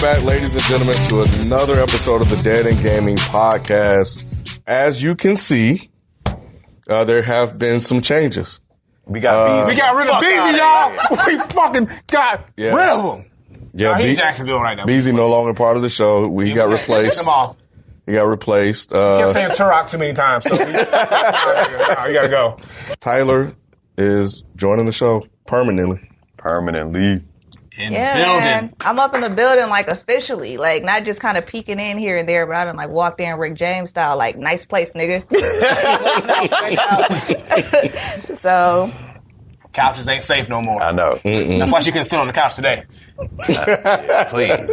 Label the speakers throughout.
Speaker 1: Welcome back, ladies and gentlemen, to another episode of the Dead End Gaming Podcast. As you can see, there have been some changes.
Speaker 2: We got Beezy.
Speaker 3: We got rid of Beezy, y'all. We fucking got rid of him.
Speaker 1: Yeah,
Speaker 3: he's in Jacksonville right now.
Speaker 1: Beezy no longer part of the show. He got replaced. He got replaced.
Speaker 3: You kept saying Turok too many times, so you gotta go.
Speaker 1: Tyler is joining the show permanently.
Speaker 4: Man. I'm up in the building, like, officially. Like, not just kind of peeking in here and there, but I done, like, walked in Rick James style, like, nice place, nigga. So.
Speaker 3: Couches ain't safe no more.
Speaker 2: I know.
Speaker 3: That's why she couldn't sit on the couch today.
Speaker 2: Please.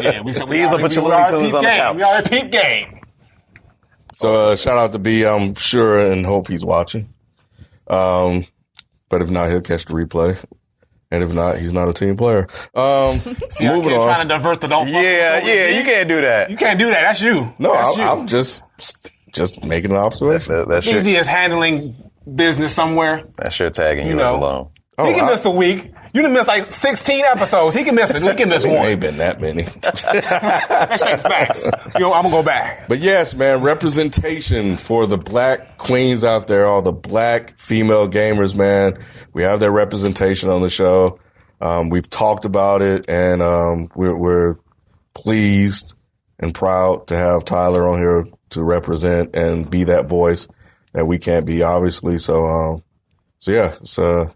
Speaker 3: Yeah,
Speaker 2: Please don't put your Looney Tunes on the couch.
Speaker 3: We are a peep game.
Speaker 1: So, shout out to B. I'm sure and hope he's watching. But if not, he'll catch the replay. And if not, he's not a team player.
Speaker 3: See, moving on. Trying to divert the don't.
Speaker 2: Yeah, you can't do that.
Speaker 3: You can't do that. That's you.
Speaker 1: No,
Speaker 3: that's
Speaker 1: I'm just making an observation.
Speaker 2: That's
Speaker 3: Easy is handling business somewhere.
Speaker 2: That's your tagging you as alone.
Speaker 3: He can miss a week. You done missed like 16 episodes. He can miss it. He can miss one.
Speaker 1: Ain't been that many.
Speaker 3: That's like facts. I'm gonna go back.
Speaker 1: But yes, man, representation for the black queens out there, all the black female gamers, man. We have their representation on the show. We've talked about it, and we're pleased and proud to have Tyler on here to represent and be that voice that we can't be, obviously. So yeah, it's a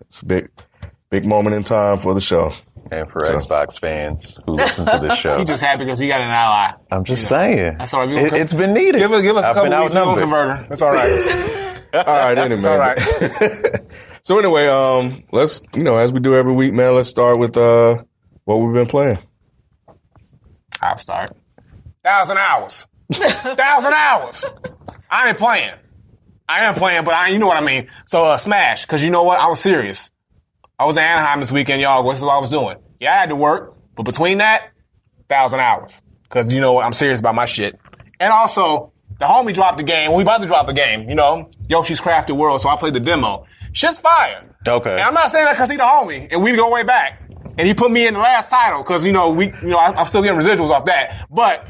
Speaker 1: big moment in time for the show.
Speaker 2: And for Xbox fans who listen to this show.
Speaker 3: He just happy because he got an ally.
Speaker 2: I'm just saying.
Speaker 3: That's all right.
Speaker 2: It's been needed.
Speaker 3: Give us a couple weeks to converter. That's all right.
Speaker 1: All right, anyway.
Speaker 3: That's all right.
Speaker 1: So anyway, let's, as we do every week, man, let's start with what we've been playing.
Speaker 3: I'll start. 1,000 hours. 1,000 hours. I ain't playing. I am playing, but you know what I mean. So Smash, because you know what? I was serious. I was in Anaheim this weekend, y'all. This is what I was doing. Yeah, I had to work, but between that, 1,000 hours. Because you know what? I'm serious about my shit. And also, the homie dropped the game. We about to drop a game, Yoshi's Crafted World, so I played the demo. Shit's fire.
Speaker 2: Okay.
Speaker 3: And I'm not saying that because he's the homie, and we go way back. And he put me in the last title because, I'm still getting residuals off that. But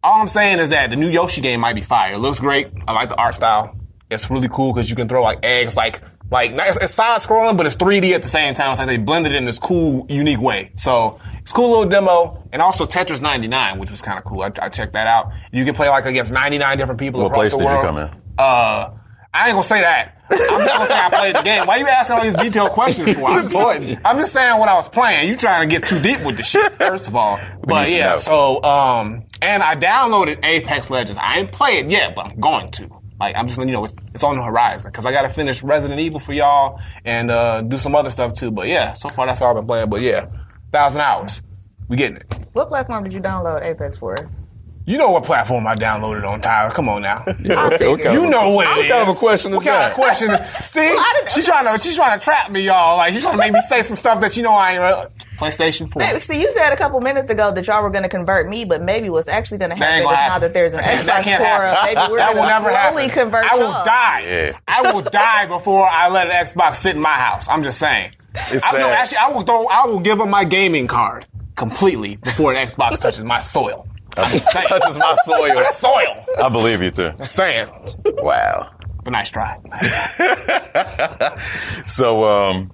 Speaker 3: all I'm saying is that the new Yoshi game might be fire. It looks great. I like the art style. It's really cool because you can throw like eggs, like it's side scrolling, but it's 3D at the same time. It's like they blended it in this cool, unique way. So it's a cool little demo. And also Tetris 99, which was kind of cool. I checked that out. You can play like against 99 different people across the world.
Speaker 2: What place did you come in?
Speaker 3: I ain't gonna say that. I'm just gonna say I played the game. Why you asking all these detailed questions for? I'm just saying what I was playing. You trying to get too deep with the shit, first of all. But yeah, so and I downloaded Apex Legends. I ain't played it yet, but I'm going to. Like, I'm just, it's on the horizon. Because I got to finish Resident Evil for y'all and do some other stuff, too. But, yeah, so far that's all I've been playing. But, yeah, 1,000 hours. We getting it.
Speaker 4: What platform did you download Apex for?
Speaker 3: You know what platform I downloaded on, Tyler. Come on now.
Speaker 4: You
Speaker 3: know what it is.
Speaker 1: What kind of a question is
Speaker 3: What kind of question? See, she's trying to trap me, y'all. Like, she's trying to make me say some stuff that I ain't PlayStation 4.
Speaker 4: Maybe, see, you said a couple minutes ago that y'all were going to convert me, but maybe what's actually going to happen is now that there's an Xbox 4, maybe we're going to slowly convert
Speaker 3: I will die. Yeah. I will die before I let an Xbox sit in my house. I'm just saying. I will give them my gaming card completely before an Xbox touches my soil.
Speaker 2: Touches my soil.
Speaker 3: Soil.
Speaker 2: I believe you too.
Speaker 3: I'm saying.
Speaker 2: Wow.
Speaker 3: But nice try.
Speaker 2: So,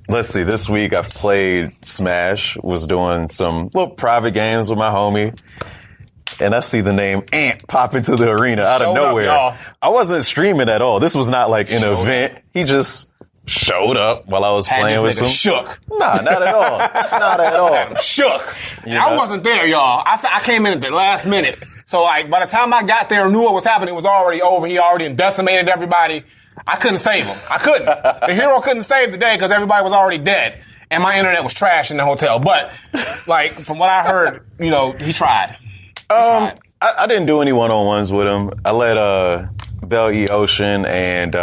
Speaker 2: let's see. This week I've played Smash. Was doing some little private games with my homie. And I see the name Ant pop into the arena out of nowhere.
Speaker 3: Up,
Speaker 2: I wasn't streaming at all. This was not like an event. He just showed up while I was playing with him.
Speaker 3: Shook.
Speaker 2: Nah, not at all. Not at all.
Speaker 3: Shook. I wasn't there, y'all. I came in at the last minute. So, like, by the time I got there and knew what was happening, it was already over. He already decimated everybody. I couldn't save him. I couldn't. The hero couldn't save the day because everybody was already dead. And my internet was trash in the hotel. But, like, from what I heard, he tried.
Speaker 2: I didn't do any one-on-ones with him. I let Bell E. Ocean and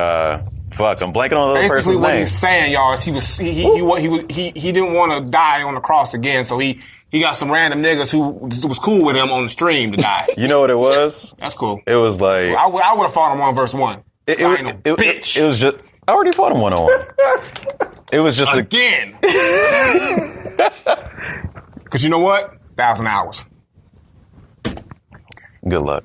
Speaker 2: I'm blanking on the other person's name.
Speaker 3: Basically, what he's saying, y'all, is he didn't want to die on the cross again, so he got some random niggas who was cool with him on the stream to die.
Speaker 2: You know what it was?
Speaker 3: That's cool.
Speaker 2: It was like
Speaker 3: I would have fought him 1v1. Bitch.
Speaker 2: It was just I already fought him 1-on-1. It was just
Speaker 3: again. Because you know what? 1,000 hours.
Speaker 2: Good luck.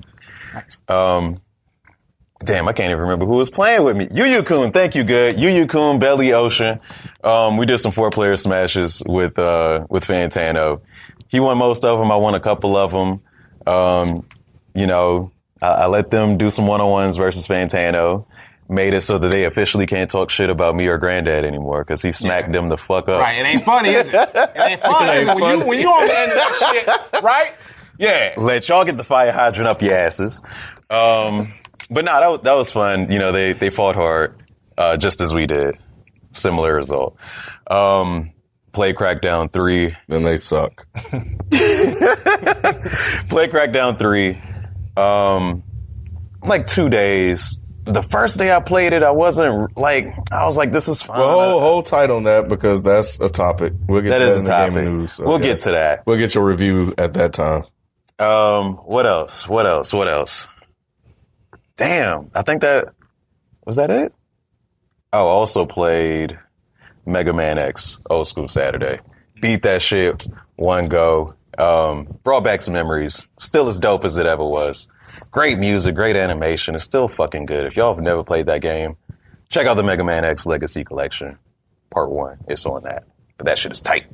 Speaker 2: Damn, I can't even remember who was playing with me. Yu-Yu-Kun, thank you, good. Yu-Yu-Kun, Belly Ocean. We did some 4-player smashes with Fantano. He won most of them. I won a couple of them. I let them do some one-on-ones versus Fantano. Made it so that they officially can't talk shit about me or Granddad anymore because he smacked them the fuck up.
Speaker 3: Right, it ain't funny, is it? It ain't funny. When you on the end of that shit, right? Yeah.
Speaker 2: Let y'all get the fire hydrant up your asses. But no, that was fun. They fought hard, just as we did. Similar result. Play Crackdown 3.
Speaker 1: Then they suck.
Speaker 2: Play Crackdown 3. Like 2 days. The first day I played it, I was like, this is fine.
Speaker 1: Well, hold tight on that because that's a topic. We'll get to that in the gaming news. So,
Speaker 2: we'll get to that.
Speaker 1: We'll get your review at that time.
Speaker 2: What else? Damn, I think was that it? Oh, also played Mega Man X Old School Saturday. Beat that shit, one go. Brought back some memories. Still as dope as it ever was. Great music, great animation. It's still fucking good. If y'all have never played that game, check out the Mega Man X Legacy Collection, Part 1. It's on that. But that shit is tight.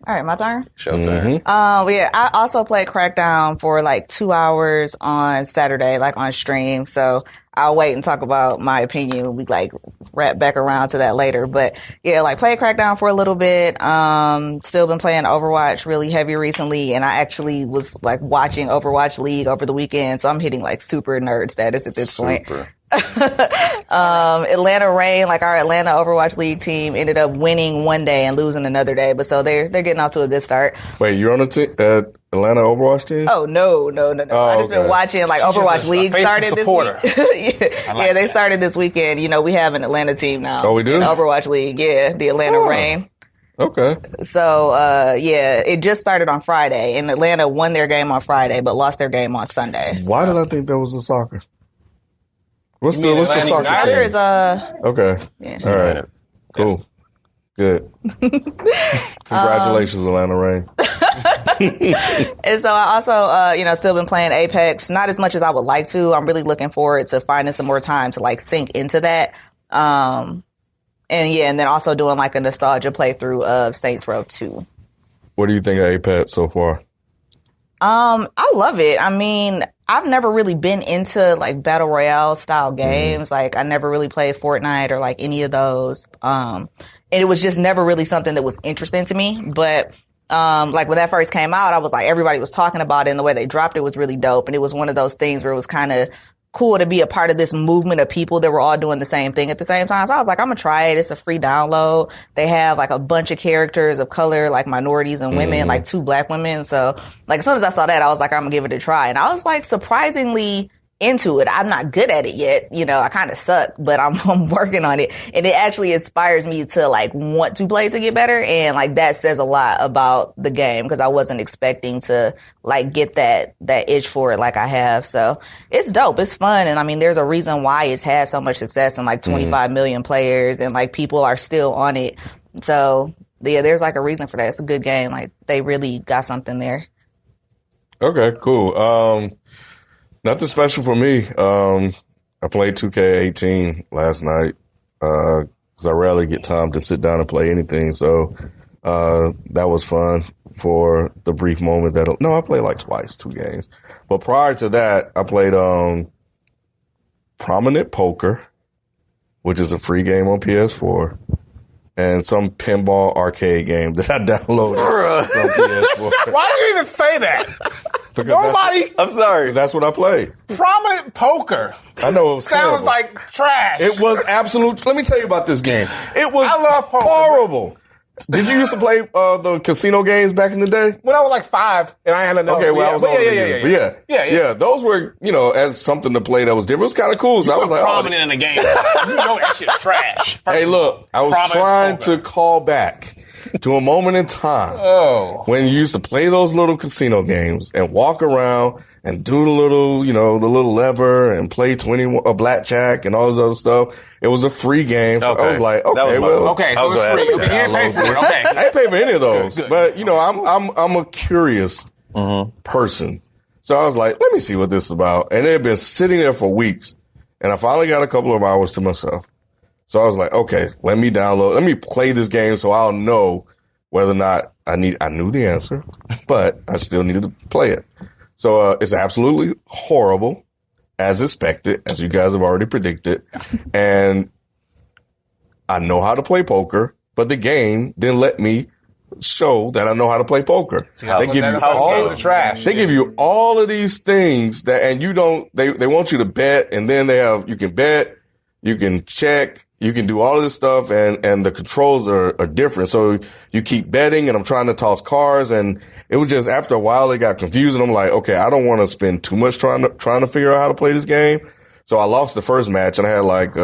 Speaker 4: All right, my turn.
Speaker 2: Show turn.
Speaker 4: I also played Crackdown for like 2 hours on Saturday, like on stream. So I'll wait and talk about my opinion. We like wrap back around to that later. But yeah, like played Crackdown for a little bit. Still been playing Overwatch really heavy recently. And I actually was like watching Overwatch League over the weekend. So I'm hitting like super nerd status at this point. Atlanta Reign, like our Atlanta Overwatch League team, ended up winning one day and losing another day, but so they're getting off to a good start.
Speaker 1: Wait, you're on the Atlanta Overwatch team?
Speaker 4: Oh no!
Speaker 1: Oh,
Speaker 4: I just been watching like Overwatch League started this week. Yeah, they started this weekend. We have an Atlanta team now.
Speaker 1: Oh, we do?
Speaker 4: In Overwatch League, yeah, the Atlanta Reign.
Speaker 1: Okay.
Speaker 4: So, it just started on Friday, and Atlanta won their game on Friday, but lost their game on Sunday.
Speaker 1: Why did I think that was the soccer? What's the soccer team?
Speaker 4: Is
Speaker 1: okay.
Speaker 4: Yeah.
Speaker 1: All right. Cool. Good. Congratulations, Atlanta Reign.
Speaker 4: And so I also, still been playing Apex. Not as much as I would like to. I'm really looking forward to finding some more time to like sink into that. And then also doing like a nostalgia playthrough of Saints Row 2.
Speaker 1: What do you think of Apex so far?
Speaker 4: I love it. I mean, I've never really been into like battle royale style games. Like I never really played Fortnite or like any of those. And it was just never really something that was interesting to me. But like when that first came out, I was like, everybody was talking about it and the way they dropped it was really dope. And it was one of those things where it was kind of cool to be a part of this movement of people that were all doing the same thing at the same time. So I was like, I'm gonna try it. It's a free download. They have like a bunch of characters of color, like minorities and women, like 2 black women. So like as soon as I saw that, I was like, I'm gonna give it a try. And I was like surprisingly into it. I'm not good at it yet. I kind of suck, but I'm working on it. And it actually inspires me to like want to play to get better. And like that says a lot about the game because I wasn't expecting to like get that itch for it like I have. So it's dope. It's fun. And I mean, there's a reason why it's had so much success and like 25 million players and like people are still on it. So yeah, there's like a reason for that. It's a good game. Like they really got something there.
Speaker 1: Okay, cool. Nothing special for me. I played 2K18 last night because I rarely get time to sit down and play anything. So that was fun for the brief moment I played like twice, 2 games. But prior to that, I played Prominent Poker, which is a free game on PS4, and some pinball arcade game that I downloaded from PS4.
Speaker 3: Why do you even say that?
Speaker 1: Because
Speaker 2: I'm sorry.
Speaker 1: That's what I played.
Speaker 3: Prominent Poker.
Speaker 1: I know it was
Speaker 3: Sounds
Speaker 1: terrible.
Speaker 3: like trash.
Speaker 1: It was absolute. Let me tell you about this game. It was
Speaker 3: I love poker.
Speaker 1: horrible. Did you used to play the casino games back in the day?
Speaker 3: When I was like 5 and I had another.
Speaker 1: Okay, well, I was older than you.
Speaker 3: Yeah.
Speaker 1: Those were, as something to play that was different. It was kind of cool. So I was like,
Speaker 3: prominent in the game. You know that shit's trash.
Speaker 1: Hey, look, I was trying to call back to a moment in time when you used to play those little casino games and walk around and do the little, the little lever and play blackjack and all this other stuff. It was a free game. So I was like, okay, so
Speaker 3: it's free. You can't pay for it. Okay.
Speaker 1: I ain't pay for any of those.
Speaker 3: Good.
Speaker 1: But, I'm a curious person. So I was like, let me see what this is about. And it had been sitting there for weeks. And I finally got a couple of hours to myself. So I was like, okay, let me play this game so I'll know whether or not I knew the answer, but I still needed to play it. So it's absolutely horrible, as expected, as you guys have already predicted. And I know how to play poker, but the game didn't let me show that I know how to play poker. They give you all
Speaker 3: the trash.
Speaker 1: They give you all of these things and you don't. They want you to bet, and then you can bet, you can check. You can do all of this stuff, and the controls are different. So you keep betting, and I'm trying to toss cards, and it was just after a while it got confusing. I'm like, okay, I don't want to spend too much trying to figure out how to play this game. So I lost the first match, and I had like 3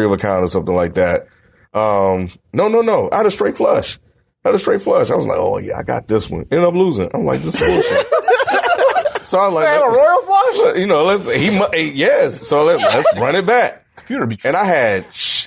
Speaker 1: of a kind or something like that. No, I had a straight flush. I was like, oh yeah, I got this one. Ended up losing. I'm like, this is bullshit. So I was like,
Speaker 3: a royal flush?
Speaker 1: Yes. So let's run it back. And I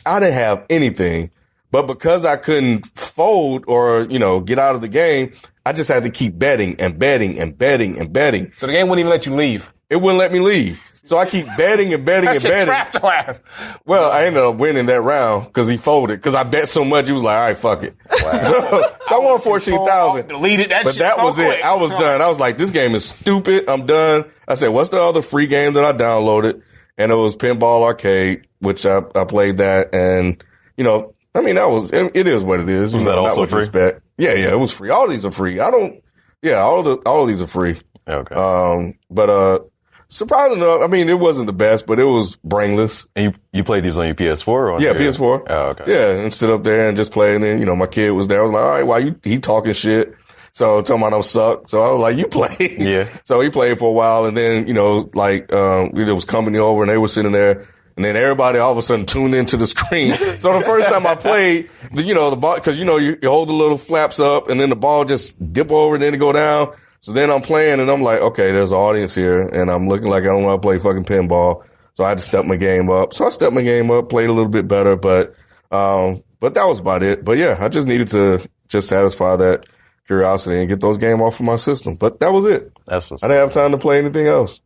Speaker 1: didn't have anything, but because I couldn't fold or, get out of the game, I just had to keep betting and betting and betting and betting.
Speaker 3: So the game wouldn't even let you leave.
Speaker 1: It wouldn't let me leave. So I keep betting and betting and betting.
Speaker 3: Trapped your ass.
Speaker 1: Well, I ended up winning that round because he folded. Because I bet so much, he was like, all right, fuck it. Wow. So I won 14,000.
Speaker 3: Deleted that
Speaker 1: but
Speaker 3: shit.
Speaker 1: That was it. I was done. I was like, this game is stupid. I'm done. I said, what's the other free game that I downloaded? And it was Pinball Arcade, which I played that. And, it is what it is.
Speaker 2: Was that also free?
Speaker 1: Yeah, it was free. All of these are free. All of these are free.
Speaker 2: Okay.
Speaker 1: But surprisingly enough, it wasn't the best, but it was brainless.
Speaker 2: And you played these on your PS4 or on your
Speaker 1: PS4.
Speaker 2: Oh, okay.
Speaker 1: Yeah, and sit up there and just play. And then, my kid was there. I was like, all right, why he talking shit? So talking about I suck. So I was like, you play.
Speaker 2: Yeah.
Speaker 1: So he played for a while, and then, there was company over and they were sitting there. And then everybody all of a sudden tuned into the screen. So the first time I played, the ball, because, you hold the little flaps up and then the ball just dip over and then it go down. So then I'm playing and I'm like, okay, there's an audience here and I'm looking like I don't want to play fucking pinball. So I had to step my game up. So I stepped my game up, played a little bit better, but that was about it. But yeah, I just needed to just satisfy that curiosity and get those games off of my system. But that was it.
Speaker 2: That's what's
Speaker 1: I didn't have time to play anything else.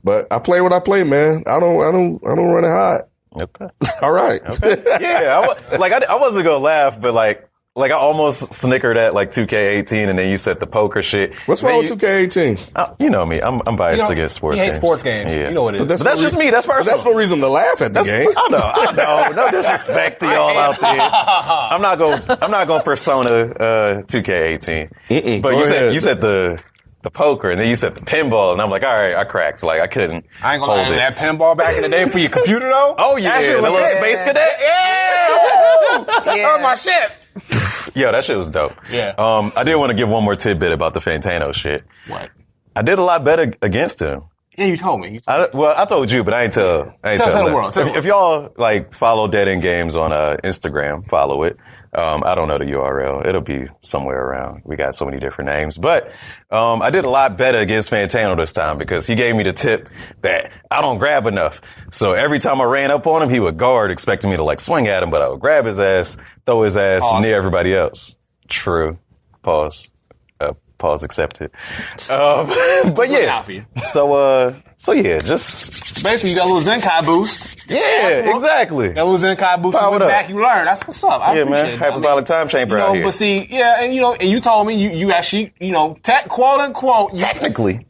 Speaker 1: But I play what I play, man. I don't run it hot.
Speaker 2: Okay.
Speaker 1: All right.
Speaker 2: Okay. Yeah. I wasn't gonna laugh, but like I almost snickered at like 2K18, and then you said the poker shit.
Speaker 1: What's wrong with 2K18?
Speaker 2: You know me. I'm biased against sports games.
Speaker 3: You hate sports games.
Speaker 2: Yeah.
Speaker 3: You know what it is.
Speaker 1: But
Speaker 2: that's just me. That's personal.
Speaker 1: That's no reason to laugh at the game.
Speaker 2: I know. No disrespect to y'all out there. I'm not gonna persona 2K18. But you said the poker, and then you said the pinball, and I'm like, all right, I cracked. Like, I couldn't.
Speaker 3: I ain't gonna lie, that pinball back in the day for your computer, though?
Speaker 2: Oh, yeah.
Speaker 3: That shit
Speaker 2: the
Speaker 3: was
Speaker 2: little
Speaker 3: it.
Speaker 2: Space Cadet?
Speaker 3: Yeah. That was my shit.
Speaker 2: Yo, that shit was dope.
Speaker 3: Yeah.
Speaker 2: I did want to give one more tidbit about the Fantano shit.
Speaker 3: What?
Speaker 2: I did a lot better against him.
Speaker 3: Yeah, you told me.
Speaker 2: I told you, but I ain't tell
Speaker 3: the world.
Speaker 2: If y'all follow Dead End Games on Instagram, follow it. I don't know the URL. It'll be somewhere around. We got so many different names, but I did a lot better against Fantano this time because he gave me the tip that I don't grab enough. So every time I ran up on him, he would guard, expecting me to swing at him, but I would grab his ass, throw his ass near everybody else. True. Pause. Pause accepted. But yeah. So yeah, just
Speaker 3: basically you got a little Zenkai boost.
Speaker 2: Yeah, exactly.
Speaker 3: That little Zenkai boost. You went back, you learned. That's what's up. I appreciate it.
Speaker 2: Hyperbolic time chamber out here.
Speaker 3: But see, yeah, and you told me you actually, quote unquote.
Speaker 2: Technically,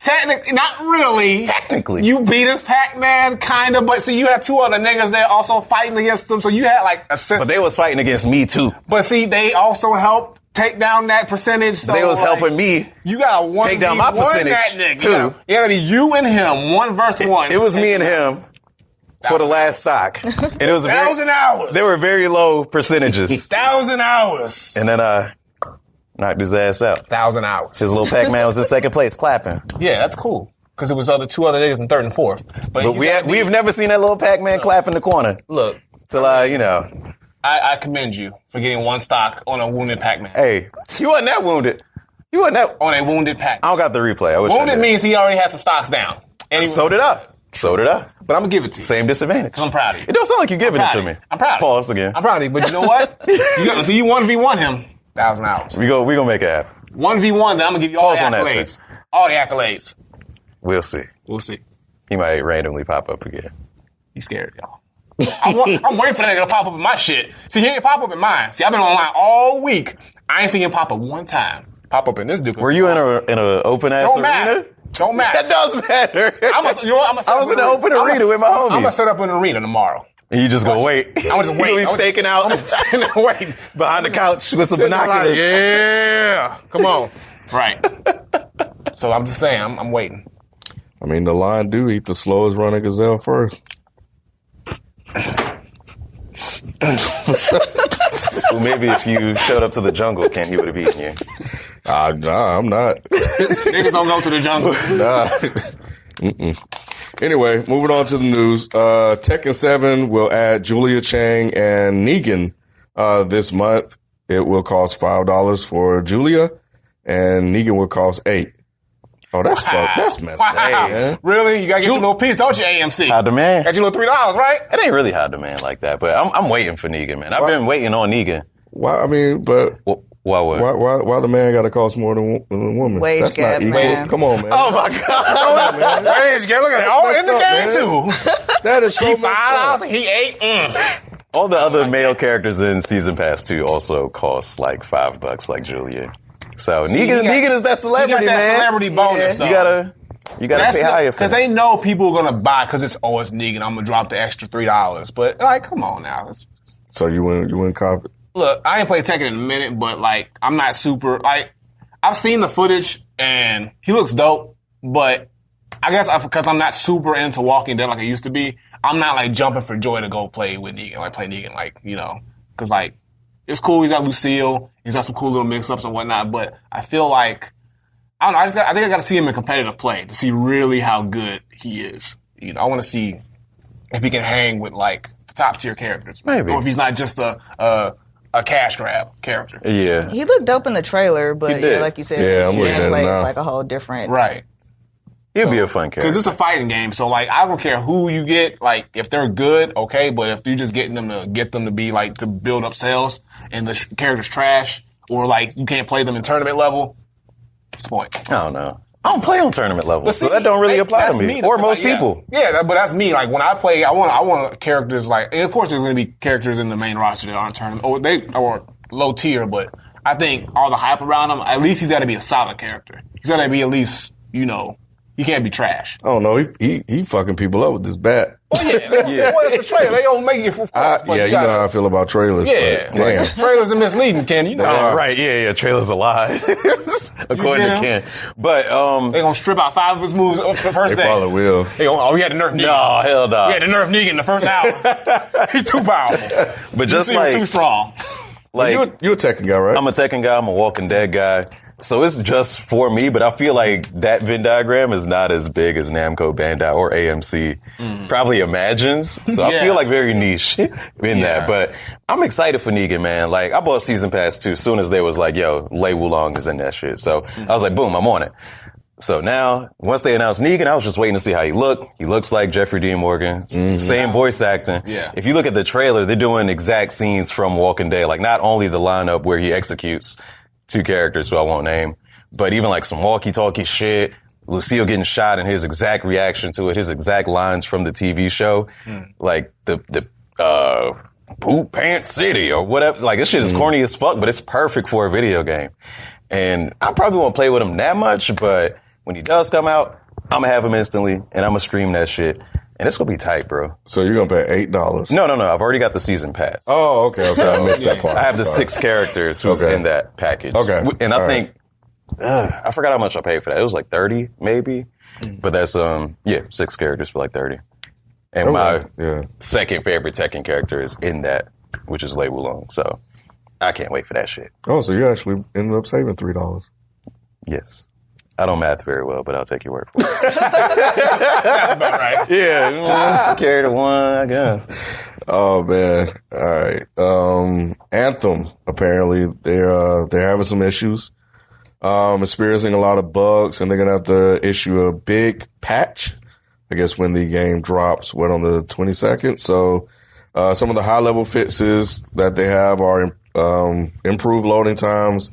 Speaker 3: not really.
Speaker 2: Technically.
Speaker 3: You beat us Pac-Man, kind of, but see, you had 2 other niggas there also fighting against them, so you had a sense.
Speaker 2: But they was fighting against me too.
Speaker 3: But see, they also helped take down that percentage. So
Speaker 2: they was helping me.
Speaker 3: You got to
Speaker 2: take down my percentage too.
Speaker 3: It got to be you and him, 1 versus 1.
Speaker 2: It was me and him for the last stock, and it was
Speaker 3: 1,000 hours.
Speaker 2: They were very low percentages.
Speaker 3: 1,000 hours.
Speaker 2: And then knocked his ass out.
Speaker 3: 1,000 hours.
Speaker 2: His little Pac-Man was in second place, clapping.
Speaker 3: Yeah, that's cool. Because it was 2 other niggas in 3rd and 4th.
Speaker 2: But we've never seen that little Pac-Man clap in the corner.
Speaker 3: Look,
Speaker 2: till
Speaker 3: I commend you for getting 1 stock on a wounded Pac-Man.
Speaker 2: Hey, you wasn't that wounded. You wasn't that
Speaker 3: on a wounded Pac-Man.
Speaker 2: I don't got the replay. I wish
Speaker 3: wounded means he already had some stocks down.
Speaker 2: So did I. But
Speaker 3: I'm gonna give it to you.
Speaker 2: Same disadvantage.
Speaker 3: I'm proud of you.
Speaker 2: It don't sound like you're giving it to me.
Speaker 3: I'm proud of you.
Speaker 2: Pause again.
Speaker 3: I'm proud of you. But you know what? Until you 1v1 him, 1,000 hours.
Speaker 2: We gonna make it happen.
Speaker 3: 1v1, then I'm gonna give you all the accolades. All the accolades.
Speaker 2: We'll see.
Speaker 3: We'll see.
Speaker 2: He might randomly pop up again.
Speaker 3: He's scared, y'all. I'm waiting for that nigga to pop up in my shit. See, he ain't pop up in mine. See, I've been online all week. I ain't seen him pop up one time. Pop up in this dude.
Speaker 2: Were you in an open ass arena?
Speaker 3: Matter. Don't matter.
Speaker 2: That does matter.
Speaker 3: I was
Speaker 2: in an open arena with my homies.
Speaker 3: I'm gonna set up an arena tomorrow.
Speaker 2: And you just go wait.
Speaker 3: I'm just waiting.
Speaker 2: He's staking out
Speaker 3: waiting
Speaker 2: behind the couch with some binoculars.
Speaker 3: Yeah, come on. Right. So I'm just saying, I'm waiting.
Speaker 1: I mean, the lion do eat the slowest running gazelle first.
Speaker 2: Well, maybe if you showed up to the jungle, Ken, he would have eaten you.
Speaker 1: Nah, I'm not.
Speaker 3: Niggas don't go to the jungle.
Speaker 1: Nah. Anyway, moving on to the news. Tekken 7 will add Julia Chang and Negan this month. It will cost $5 for Julia, and Negan will cost $8. Oh, that's fucked. That's messed up, man.
Speaker 3: Really? You gotta get your little piece, don't you, AMC?
Speaker 2: High demand.
Speaker 3: Got your little $3, right?
Speaker 2: It ain't really high demand like that, but I'm waiting for Negan, man. I've been waiting on Negan.
Speaker 1: Why? I mean, but why the man got to cost more than the woman?
Speaker 4: Wage
Speaker 1: That's
Speaker 4: gap,
Speaker 1: not equal.
Speaker 4: man.
Speaker 1: Come on, man.
Speaker 2: Oh my god!
Speaker 1: man.
Speaker 3: Wage gap. Look at that. Oh, in the game
Speaker 1: man.
Speaker 3: too.
Speaker 1: That is so
Speaker 3: He
Speaker 1: messed up.
Speaker 3: $5. He $8.
Speaker 2: All the other male characters in Season Pass 2 also cost like $5, like Julia. So Negan is that celebrity,
Speaker 3: You got that
Speaker 2: man.
Speaker 3: celebrity bonus, though.
Speaker 2: You gotta pay higher for
Speaker 3: because
Speaker 2: that.
Speaker 3: they know people are gonna buy because it's Negan. I'm gonna drop the extra $3. But like, come on now.
Speaker 1: So you wouldn't cop it?
Speaker 3: Look, I ain't played Tekken in a minute, but like, I'm not super like. I've seen the footage and he looks dope, but I guess because I'm not super into Walking Dead like I used to be, I'm not like jumping for joy to go play with Negan, like play Negan, like, you know, because like it's cool. He's got Lucille, he's got some cool little mix-ups and whatnot, but I feel like I don't know. I think I got to see him in competitive play to see really how good he is. You know, I want to see if he can hang with like the top tier characters,
Speaker 2: maybe,
Speaker 3: or if he's not just a cash grab character.
Speaker 2: Yeah,
Speaker 4: he looked dope in the trailer, but yeah, like you said,
Speaker 1: I'm looking at it now.
Speaker 4: Like a whole different
Speaker 3: right.
Speaker 2: He'd be a fun character
Speaker 3: because it's a fighting game. So like, I don't care who you get. Like, if they're good, okay, but if you're just getting them to be like to build up sales and the character's trash, or like you can't play them in tournament level. What's the point?
Speaker 2: I don't know. I don't play on tournament level, so that don't really apply to me or most people.
Speaker 3: Yeah, but that's me. Like when I play, I want characters like, and of course there's going to be characters in the main roster that aren't tournament, or low tier. But I think all the hype around him, at least he's got to be a solid character. He's got to be at least, you know, he can't be trash.
Speaker 1: Oh no, he fucking people up with this bat.
Speaker 3: Well, yeah. Well, it's a trailer. They don't make it for.
Speaker 1: Yeah, you know how I feel about trailers.
Speaker 3: Yeah,
Speaker 1: but, damn.
Speaker 3: Trailers are misleading, Ken. You know,
Speaker 2: right? Yeah. Trailers a lie, according to Ken. But
Speaker 3: they gonna strip out 5 of his moves the first day.
Speaker 1: They probably will.
Speaker 3: He had to nerf Negan.
Speaker 2: No, hell no.
Speaker 3: He had to nerf Negan the first hour. He's too powerful.
Speaker 2: But just
Speaker 3: he's too strong.
Speaker 1: Like you're a Tekken guy, right?
Speaker 2: I'm a Tekken guy. I'm a Walking Dead guy. So it's just for me, but I feel like that Venn diagram is not as big as Namco, Bandai, or AMC probably imagines. So I feel like very niche in that. But I'm excited for Negan, man. Like, I bought Season Pass 2 as soon as they was like, yo, Lei Wulong is in that shit. So I was like, boom, I'm on it. So now, once they announced Negan, I was just waiting to see how he looked. He looks like Jeffrey Dean Morgan. Same voice acting.
Speaker 3: Yeah.
Speaker 2: If you look at the trailer, they're doing exact scenes from Walking Dead. Like, not only the lineup where he executes 2 characters who I won't name, but even like some walkie-talkie shit, Lucille getting shot and his exact reaction to it, his exact lines from the TV show, like the Poop Pants City or whatever. Like, this shit is corny as fuck, but it's perfect for a video game. And I probably won't play with him that much, but when he does come out, I'm gonna have him instantly and I'm gonna stream that shit. And it's gonna be tight, bro.
Speaker 1: So you're gonna pay $8?
Speaker 2: No. I've already got the season pass.
Speaker 1: Oh, okay. I missed that part.
Speaker 2: I have the 6 characters who's in that package.
Speaker 1: Okay.
Speaker 2: And I think, I forgot how much I paid for that. It was like 30, maybe. But that's, 6 characters for like 30. And my second favorite Tekken character is in that, which is Lei Wulong. So I can't wait for that shit.
Speaker 1: Oh, so you actually ended up saving $3.
Speaker 2: Yes. I don't math very well, but I'll take your word for it.
Speaker 3: Sounds about right.
Speaker 2: Yeah. Carry the one, I guess.
Speaker 1: Oh man. All right. Anthem, apparently they're having some issues. Experiencing a lot of bugs, and they're gonna have to issue a big patch, I guess, when the game drops, on the 22nd. So some of the high level fixes that they have are improved loading times,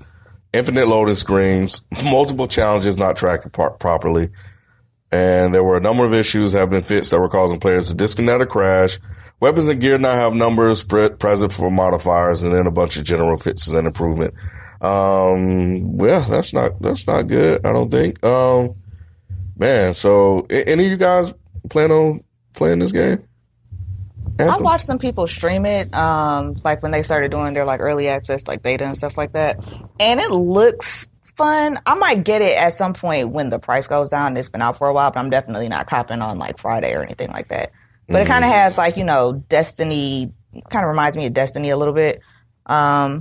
Speaker 1: infinite loading screens, multiple challenges not tracked properly, and there were a number of issues that have been fixed that were causing players to disconnect or crash. Weapons and gear now have numbers present for modifiers, and then a bunch of general fixes and improvement. Well, that's not good, I don't think. Man, so any of you guys plan on playing this game? Anthem?
Speaker 4: I watched some people stream it, like when they started doing their like early access, like beta and stuff like that, and it looks fun. I might get it at some point when the price goes down. It's been out for a while, but I'm definitely not copping on like Friday or anything like that. But it kind of has like, Destiny, kind of reminds me of Destiny a little bit. I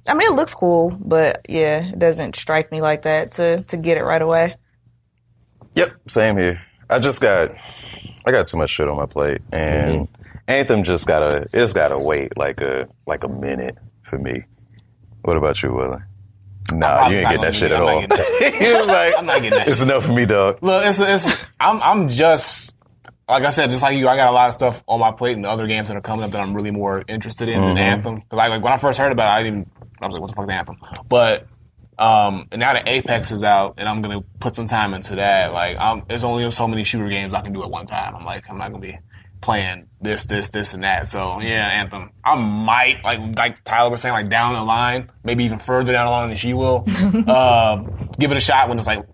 Speaker 4: mean, it looks cool, but yeah, it doesn't strike me like that to get it right away.
Speaker 2: Yep, same here. I got too much shit on my plate, and Anthem it's gotta wait like a minute for me. What about you, Willie? Nah, you ain't getting that shit at all. He was like, I'm not getting that. It's enough for me, dog.
Speaker 3: Look, I'm just, like I said, just like you, I got a lot of stuff on my plate and the other games that are coming up that I'm really more interested in than Anthem. Because like when I first heard about it, I was like, what the fuck's Anthem? But and now that Apex is out, and I'm gonna put some time into that. Like, there's only so many shooter games I can do at one time. I'm not gonna be playing this, and that. So yeah, Anthem. I might like Tyler was saying, like down the line, maybe even further down the line than she will. Give it a shot when it's like,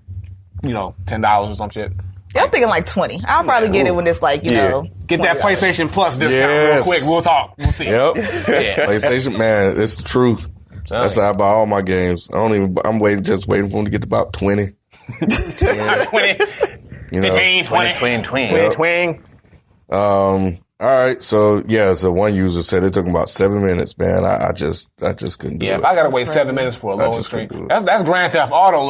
Speaker 3: $10 or some shit.
Speaker 4: Yeah, I'm thinking like 20. I'll probably get it when it's like,
Speaker 3: Get that PlayStation Plus discount real quick. We'll talk. We'll see.
Speaker 1: Yep. PlayStation, man, it's the truth. That's how I buy all my games. I'm just waiting for them to get to about 20.
Speaker 3: 20. 15, 20. 20.
Speaker 1: All right. So one user said it took him about 7 minutes, man. I just couldn't do it.
Speaker 3: Yeah, if I gotta wait 7 minutes for a loading screen. That's Grand Theft Auto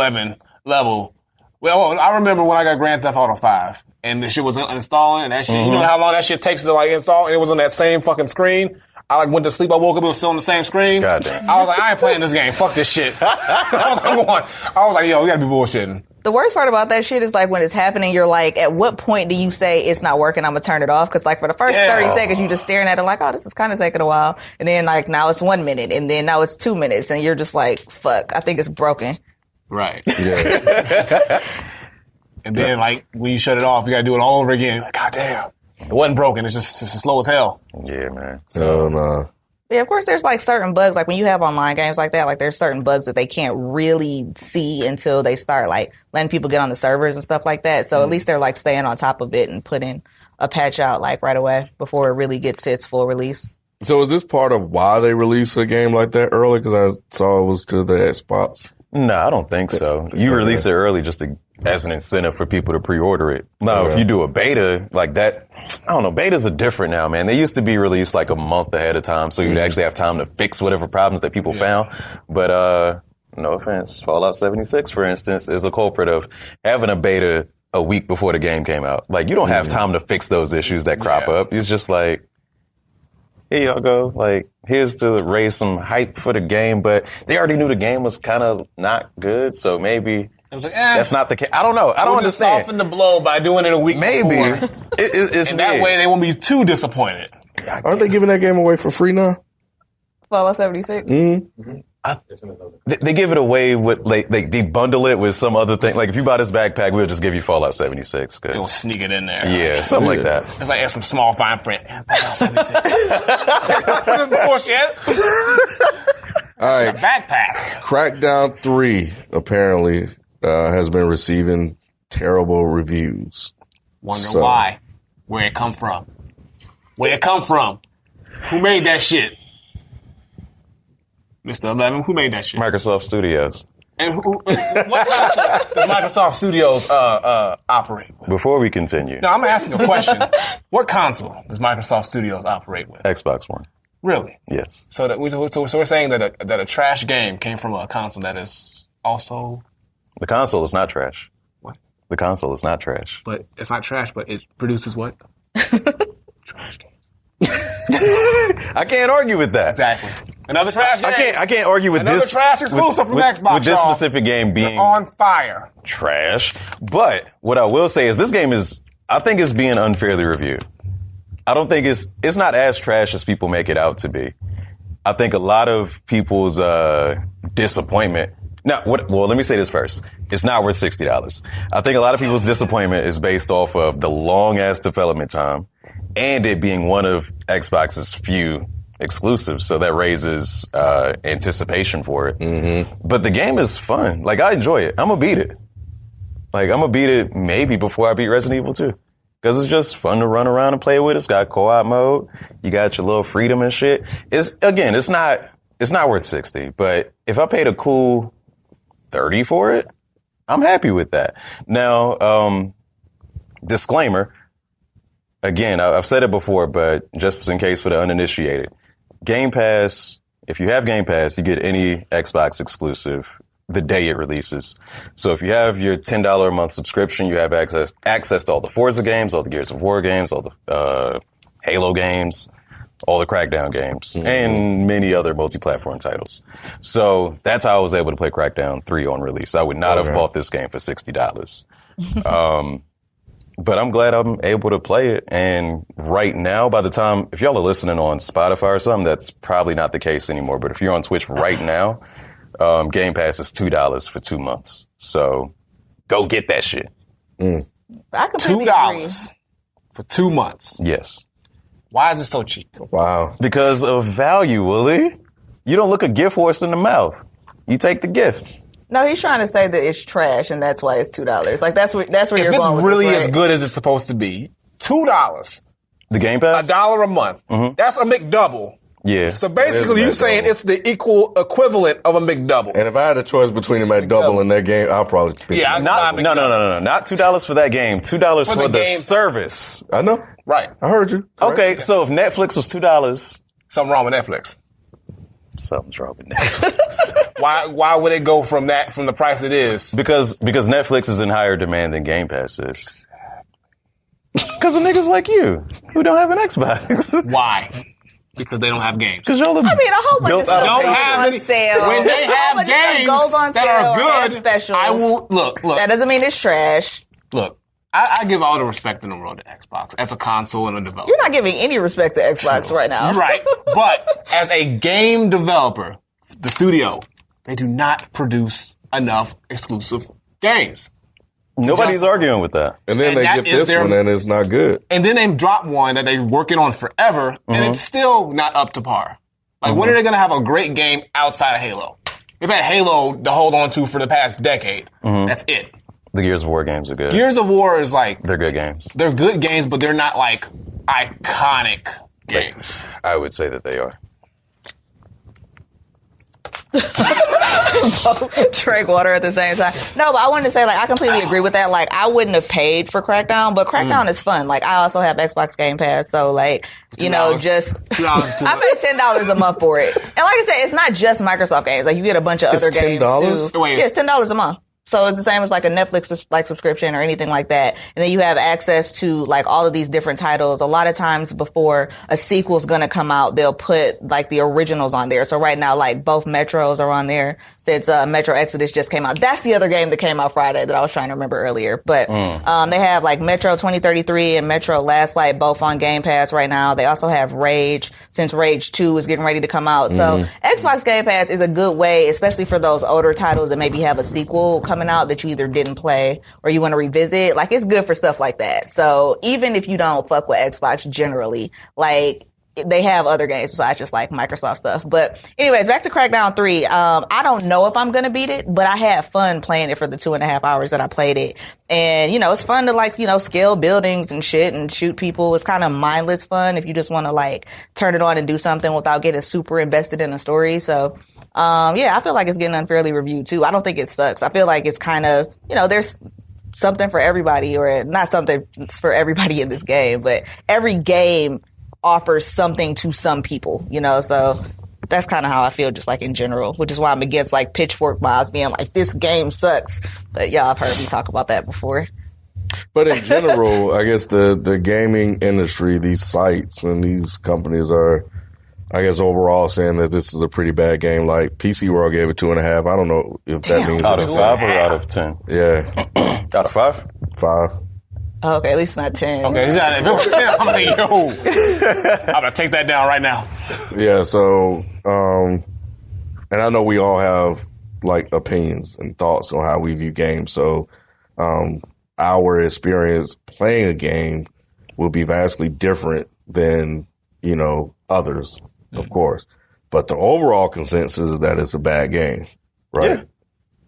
Speaker 3: level. Well, I remember when I got Grand Theft Auto 5 and the shit was uninstalling and that shit, you know how long that shit takes to like install, and it was on that same fucking screen. I went to sleep, I woke up, it was still on the same screen.
Speaker 2: Goddamn.
Speaker 3: I was like, I ain't playing this game. Fuck this shit. I was like, yo, we gotta be bullshitting.
Speaker 4: The worst part about that shit is like when it's happening, you're like, at what point do you say it's not working, I'm gonna turn it off? Because like for the first 30 seconds, you're just staring at it like, oh, this is kind of taking a while. And then like now it's 1 minute, and then now it's 2 minutes, and you're just like, fuck, I think it's broken.
Speaker 3: Right.
Speaker 1: Yeah.
Speaker 3: And then like when you shut it off, you gotta do it all over again. Like, God damn. It wasn't broken, it's just slow as hell.
Speaker 2: Yeah, man.
Speaker 1: So, no.
Speaker 4: Yeah, of course, there's like certain bugs. Like when you have online games like that, like there's certain bugs that they can't really see until they start like letting people get on the servers and stuff like that. So at least they're like staying on top of it and putting a patch out like right away before it really gets to its full release.
Speaker 1: So is this part of why they release a game like that early? Because I saw it was to the Xbox.
Speaker 2: No, I don't think so. You release it early just as an incentive for people to pre-order it. Now, if you do a beta like that, I don't know, betas are different now, man. They used to be released like a month ahead of time, so you'd actually have time to fix whatever problems that people found. But, no offense, Fallout 76, for instance, is a culprit of having a beta a week before the game came out. Like, you don't have time to fix those issues that crop up. It's just like, here y'all go. Like, here's to raise some hype for the game, but they already knew the game was kind of not good, so maybe
Speaker 3: I was like,
Speaker 2: that's not the case. I don't know. I don't understand.
Speaker 3: Soften the blow by doing it a week
Speaker 2: maybe
Speaker 3: before.
Speaker 2: It's
Speaker 3: and that
Speaker 2: weird.
Speaker 3: way they won't be too disappointed.
Speaker 1: Aren't they giving that game away for free now?
Speaker 4: Fallout 76?
Speaker 2: They give it away with like they bundle it with some other thing. Like if you buy this backpack, we'll just give you Fallout 76.
Speaker 3: They'll sneak it in there.
Speaker 2: Yeah, something like that.
Speaker 3: It's like some small fine print. Fallout 76. This is bullshit.
Speaker 1: All right.
Speaker 3: Backpack.
Speaker 1: Crackdown 3 apparently has been receiving terrible reviews.
Speaker 3: Wonder why. Where it come from. Where it come from. Who made that shit? Mr. 11, who made that shit?
Speaker 2: Microsoft Studios.
Speaker 3: And what console does Microsoft Studios operate with?
Speaker 2: Before we continue,
Speaker 3: No, I'm asking a question. What console does Microsoft Studios operate with?
Speaker 2: Xbox One.
Speaker 3: Really?
Speaker 2: Yes.
Speaker 3: So we're saying that a trash game came from a console that is also.
Speaker 2: The console is not trash.
Speaker 3: What?
Speaker 2: The console is not trash.
Speaker 3: But it's not trash, but it produces what? Trash games.
Speaker 2: I can't argue with that.
Speaker 3: Exactly. Another trash game.
Speaker 2: I can't argue with
Speaker 3: Another
Speaker 2: this.
Speaker 3: trash exclusive from Xbox.
Speaker 2: With this
Speaker 3: y'all.
Speaker 2: specific game being
Speaker 3: You're on fire.
Speaker 2: trash. But what I will say is this game I think it's being unfairly reviewed. I don't think it's not as trash as people make it out to be. I think a lot of people's disappointment Now, well, let me say this first. It's not worth $60. I think a lot of people's disappointment is based off of the long-ass development time and it being one of Xbox's few exclusives. So that raises anticipation for it. Mm-hmm. But the game is fun. Like, I enjoy it. I'm going to beat it. Like, I'm going to beat it maybe before I beat Resident Evil 2. Because it's just fun to run around and play with. It's got co-op mode. You got your little freedom and shit. It's not worth 60. But if I paid a cool 30 for it, I'm happy with that. Now, disclaimer. Again, I've said it before, but just in case for the uninitiated. Game Pass, if you have Game Pass, you get any Xbox exclusive the day it releases. So if you have your $10 a month subscription, you have access to all the Forza games, all the Gears of War games, all the Halo games, all the Crackdown games, and many other multi-platform titles. So that's how I was able to play Crackdown 3 on release. I would not have bought this game for $60. But I'm glad I'm able to play it. And right now, by the time, if y'all are listening on Spotify or something, that's probably not the case anymore. But if you're on Twitch right now, Game Pass is $2 for 2 months. So go get that shit.
Speaker 4: I completely agree.
Speaker 3: $2 for 2 months.
Speaker 2: Yes.
Speaker 3: Why is it so cheap?
Speaker 1: Wow.
Speaker 2: Because of value, Willie. You don't look a gift horse in the mouth. You take the gift.
Speaker 4: No, he's trying to say that it's trash, and that's why it's $2. Like that's where you're
Speaker 3: If
Speaker 4: going.
Speaker 3: it's
Speaker 4: with
Speaker 3: really
Speaker 4: this, right?
Speaker 3: as good as it's supposed to be, $2,
Speaker 2: The Game Pass?
Speaker 3: $1 a month. That's a McDouble.
Speaker 2: Yeah.
Speaker 3: So basically, you're saying it's the equal equivalent of a McDouble.
Speaker 1: And if I had a choice between a McDouble and that game, I'll probably pick
Speaker 3: Yeah,
Speaker 1: it.
Speaker 2: No. Not $2 for that game. $2 for the
Speaker 3: game.
Speaker 2: service.
Speaker 1: I know.
Speaker 3: Right.
Speaker 1: I heard you.
Speaker 2: Okay, so if Netflix was $2,
Speaker 3: Something wrong with Netflix.
Speaker 2: something's wrong with Netflix.
Speaker 3: Why would it go from the price it is?
Speaker 2: because Netflix is in higher demand than Game Pass is. Because of niggas like you who don't have an Xbox.
Speaker 3: Why? Because they don't have games.
Speaker 2: Because y'all
Speaker 4: I mean, a whole bunch of stuff
Speaker 3: Don't
Speaker 4: goes
Speaker 3: have
Speaker 4: on
Speaker 3: any,
Speaker 4: sale.
Speaker 3: when they
Speaker 4: A whole
Speaker 3: have
Speaker 4: bunch of stuff
Speaker 3: games
Speaker 4: goes on
Speaker 3: that
Speaker 4: sale or
Speaker 3: are
Speaker 4: have
Speaker 3: good,
Speaker 4: specials.
Speaker 3: I will look.
Speaker 4: That doesn't mean it's trash.
Speaker 3: Look, I give all the respect in the world to Xbox as a console and a developer.
Speaker 4: You're not giving any respect to Xbox right now.
Speaker 3: Right. But as a game developer, the studio, they do not produce enough exclusive games.
Speaker 2: Nobody's arguing with that.
Speaker 1: And then
Speaker 3: And
Speaker 1: they
Speaker 3: that
Speaker 1: get
Speaker 3: is
Speaker 1: this
Speaker 3: their-
Speaker 1: one and it's not good.
Speaker 3: And then they drop one that they're working on forever, and it's still not up to par. Like, when are they going to have a great game outside of Halo? They've had Halo to hold on to for the past decade. That's it.
Speaker 2: The Gears of War games are good.
Speaker 3: Gears of War is like,
Speaker 2: They're good games.
Speaker 3: they're good games, but they're not like iconic games.
Speaker 2: I would say that they are.
Speaker 4: Drink water at the same time. No, but I wanted to say, like, I completely agree with that. Like, I wouldn't have paid for Crackdown, but Crackdown is fun. Like, I also have Xbox Game Pass, so, like, you know,
Speaker 3: $2.
Speaker 4: just...
Speaker 3: $2
Speaker 4: I paid $10 a month for it. And like I said, it's not just Microsoft games. Like, you get a bunch of other games,
Speaker 1: $10?
Speaker 4: too.
Speaker 3: Wait.
Speaker 4: Yeah, it's $10 a month. So it's the same as like a Netflix like subscription or anything like that. And then you have access to like all of these different titles. A lot of times before a sequel's gonna come out, they'll put like the originals on there. So right now, like both Metros are on there. Since Metro Exodus just came out. That's the other game that came out Friday that I was trying to remember earlier. But they have like Metro 2033 and Metro Last Light both on Game Pass right now. They also have Rage, since Rage 2 is getting ready to come out. So Xbox Game Pass is a good way, especially for those older titles that maybe have a sequel coming out that you either didn't play or you want to revisit. Like, it's good for stuff like that. So even if you don't fuck with Xbox generally, like, they have other games besides just like Microsoft stuff. But anyways, back to Crackdown 3. I don't know if I'm going to beat it, but I had fun playing it for the 2.5 hours that I played it. And, you know, it's fun to like, you know, scale buildings and shit and shoot people. It's kind of mindless fun if you just want to like turn it on and do something without getting super invested in the story. So, yeah, I feel like it's getting unfairly reviewed too. I don't think it sucks. I feel like it's kind of, you know, there's something for everybody, or not something for everybody in this game, but every game offers something to some people, you know, so that's kind of how I feel just like in general, which is why I'm against like Pitchfork vibes being like, this game sucks. But y'all have heard me talk about that before.
Speaker 1: But in general, I guess the gaming industry, these sites and these companies are, I guess, overall saying that this is a pretty bad game. Like PC World gave it 2.5. I don't know if that means
Speaker 2: Out of 5 or out of 10?
Speaker 1: Yeah,
Speaker 2: Out of 5?
Speaker 1: 5.
Speaker 4: Oh, okay, at least not 10.
Speaker 3: Okay, if it was 10, I'm like, yo, I'm gonna take that down right now.
Speaker 1: Yeah. So, and I know we all have like opinions and thoughts on how we view games. So our experience playing a game will be vastly different than, others, of course. But the overall consensus is that it's a bad game, right?
Speaker 2: Yeah.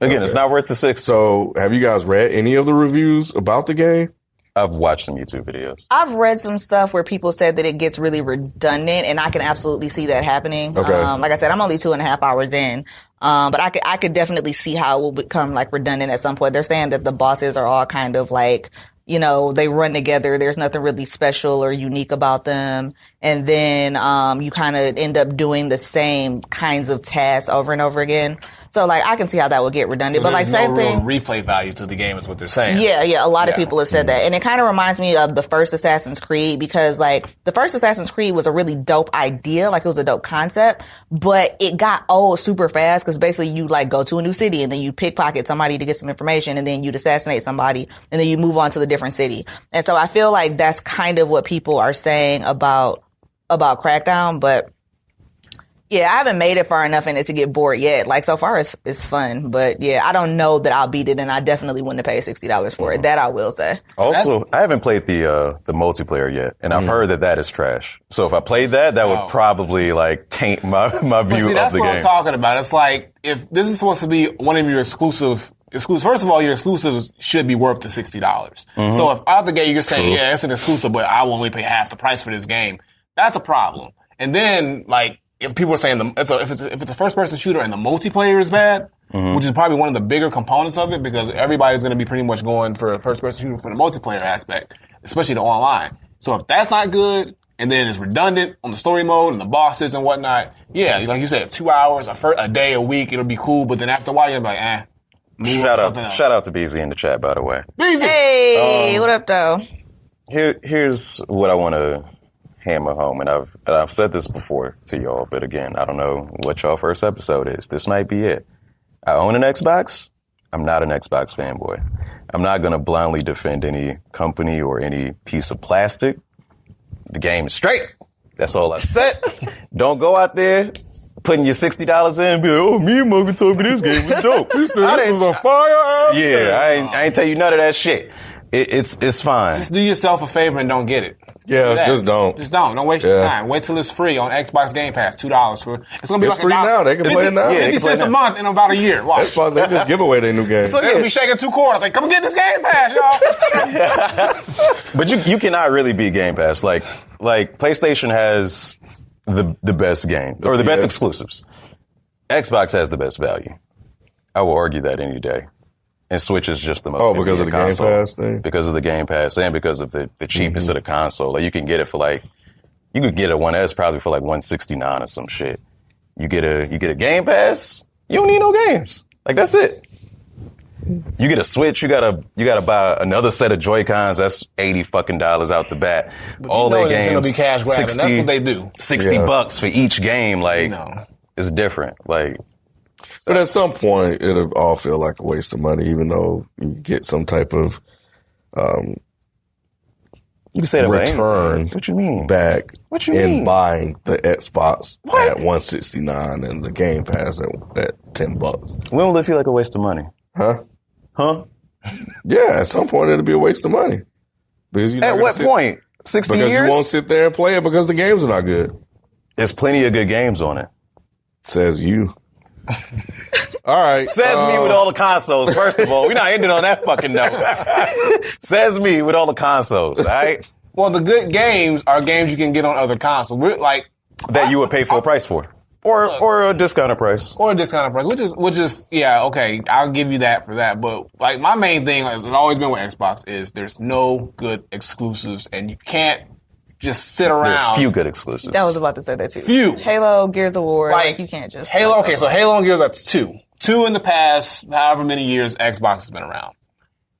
Speaker 2: Again, It's not worth the $6.
Speaker 1: So have you guys read any of the reviews about the game?
Speaker 2: I've watched some YouTube videos.
Speaker 4: I've read some stuff where people said that it gets really redundant, and I can absolutely see that happening.
Speaker 1: Okay.
Speaker 4: Like I said, I'm only 2.5 hours in, but I could definitely see how it will become like redundant at some point. They're saying that the bosses are all kind of like, they run together. There's nothing really special or unique about them. And then you kind of end up doing the same kinds of tasks over and over again. So, I can see how that would get redundant.
Speaker 3: So
Speaker 4: but, same thing.
Speaker 3: Real replay value to the game is what they're saying.
Speaker 4: Yeah. A lot of people have said that. And it kind of reminds me of the first Assassin's Creed because, the first Assassin's Creed was a really dope idea. It was a dope concept. But it got old super fast because basically you, go to a new city and then you pickpocket somebody to get some information and then you'd assassinate somebody and then you move on to the different city. And so I feel like that's kind of what people are saying about Crackdown. But yeah, I haven't made it far enough in it to get bored yet. So far it's fun, but yeah, I don't know that I'll beat it, and I definitely wouldn't have paid $60 for it. That I will say.
Speaker 2: Also, I haven't played the multiplayer yet, and I've heard that is trash. So if I played that would probably taint my view of the game.
Speaker 3: That's what I'm talking about. It's if this is supposed to be one of your exclusives. First of all, your exclusives should be worth the $60. So if out the gate you're saying, yeah, it's an exclusive, but I will only pay half the price for this game, that's a problem. And then if people are saying if it's a first person shooter and the multiplayer is bad, which is probably one of the bigger components of it because everybody's going to be pretty much going for a first person shooter for the multiplayer aspect, especially the online. So if that's not good and then it's redundant on the story mode and the bosses and whatnot, yeah, like you said, 2 hours, a day, a week, it'll be cool. But then after a while, you're like,
Speaker 2: Shout out to BZ in the chat, by the way.
Speaker 3: BZ!
Speaker 4: Hey, what up, though?
Speaker 2: Here's what I want to hammer home, and I've said this before to y'all, but again, I don't know what y'all first episode is. This might be it. I own an Xbox. I'm not an Xbox fanboy. I'm not going to blindly defend any company or any piece of plastic. The game is straight. That's all I said. Don't go out there putting your $60 in and be like, me and Morgan told me this game was dope.
Speaker 1: You said this was a fire?
Speaker 2: Yeah, I ain't tell you none of that shit. It's fine.
Speaker 3: Just do yourself a favor and don't get it.
Speaker 1: Yeah, just don't.
Speaker 3: Just don't. Don't waste your time. Wait till it's free on Xbox Game Pass. $2 for it's gonna be
Speaker 1: it's free now. They can play it now.
Speaker 3: 50 cents a month in about a year. Watch.
Speaker 1: Xbox, they just give away their new game.
Speaker 3: So they'll be shaking 2 quarters. Come get this Game Pass, y'all.
Speaker 2: But you cannot really beat Game Pass. Like PlayStation has the best game or the best exclusives. Xbox has the best value. I will argue that any day. And Switch is just the most
Speaker 1: because of the
Speaker 2: console.
Speaker 1: Game Pass thing?
Speaker 2: Because of the Game Pass and because of the cheapness of the console. You can get it for you could get a 1S probably for $169 or some shit. You get a Game Pass, you don't need no games. That's it. You get a Switch, you gotta buy another set of Joy-Cons, that's $80 fucking out the bat.
Speaker 3: But
Speaker 2: all their games,
Speaker 3: gonna be cash grabbing. That's what they do.
Speaker 2: $60 for each game, it's different.
Speaker 1: But at some point, it'll all feel like a waste of money, even though you get some type of
Speaker 2: you can say that
Speaker 1: return
Speaker 2: what you mean?
Speaker 1: Back
Speaker 2: what you
Speaker 1: in
Speaker 2: mean?
Speaker 1: Buying the Xbox at $169 and the Game Pass at $10.
Speaker 2: When will it feel like a waste of money?
Speaker 1: Huh?
Speaker 2: Yeah,
Speaker 1: at some point, it'll be a waste of money. Because
Speaker 2: at what point? 60
Speaker 1: because
Speaker 2: years?
Speaker 1: You won't sit there and play it because the games are not good.
Speaker 2: There's plenty of good games on it.
Speaker 1: Says you. All right.
Speaker 2: Says me with all the consoles. First of all, we're not ending on that fucking note. Says me with all the consoles, all right?
Speaker 3: Well, the good games are games you can get on other consoles.
Speaker 2: That you would pay full price for. Or a discounted price.
Speaker 3: Or a discounted price, which is yeah, okay, I'll give you that for that. But my main thing has always been with Xbox is there's no good exclusives and you can't just sit around.
Speaker 2: There's few good exclusives.
Speaker 4: I was about to say that too.
Speaker 3: Few.
Speaker 4: Halo, Gears of War, you can't just
Speaker 3: Halo. Okay, so Halo and Gears, that's 2. 2 in the past, however many years Xbox has been around.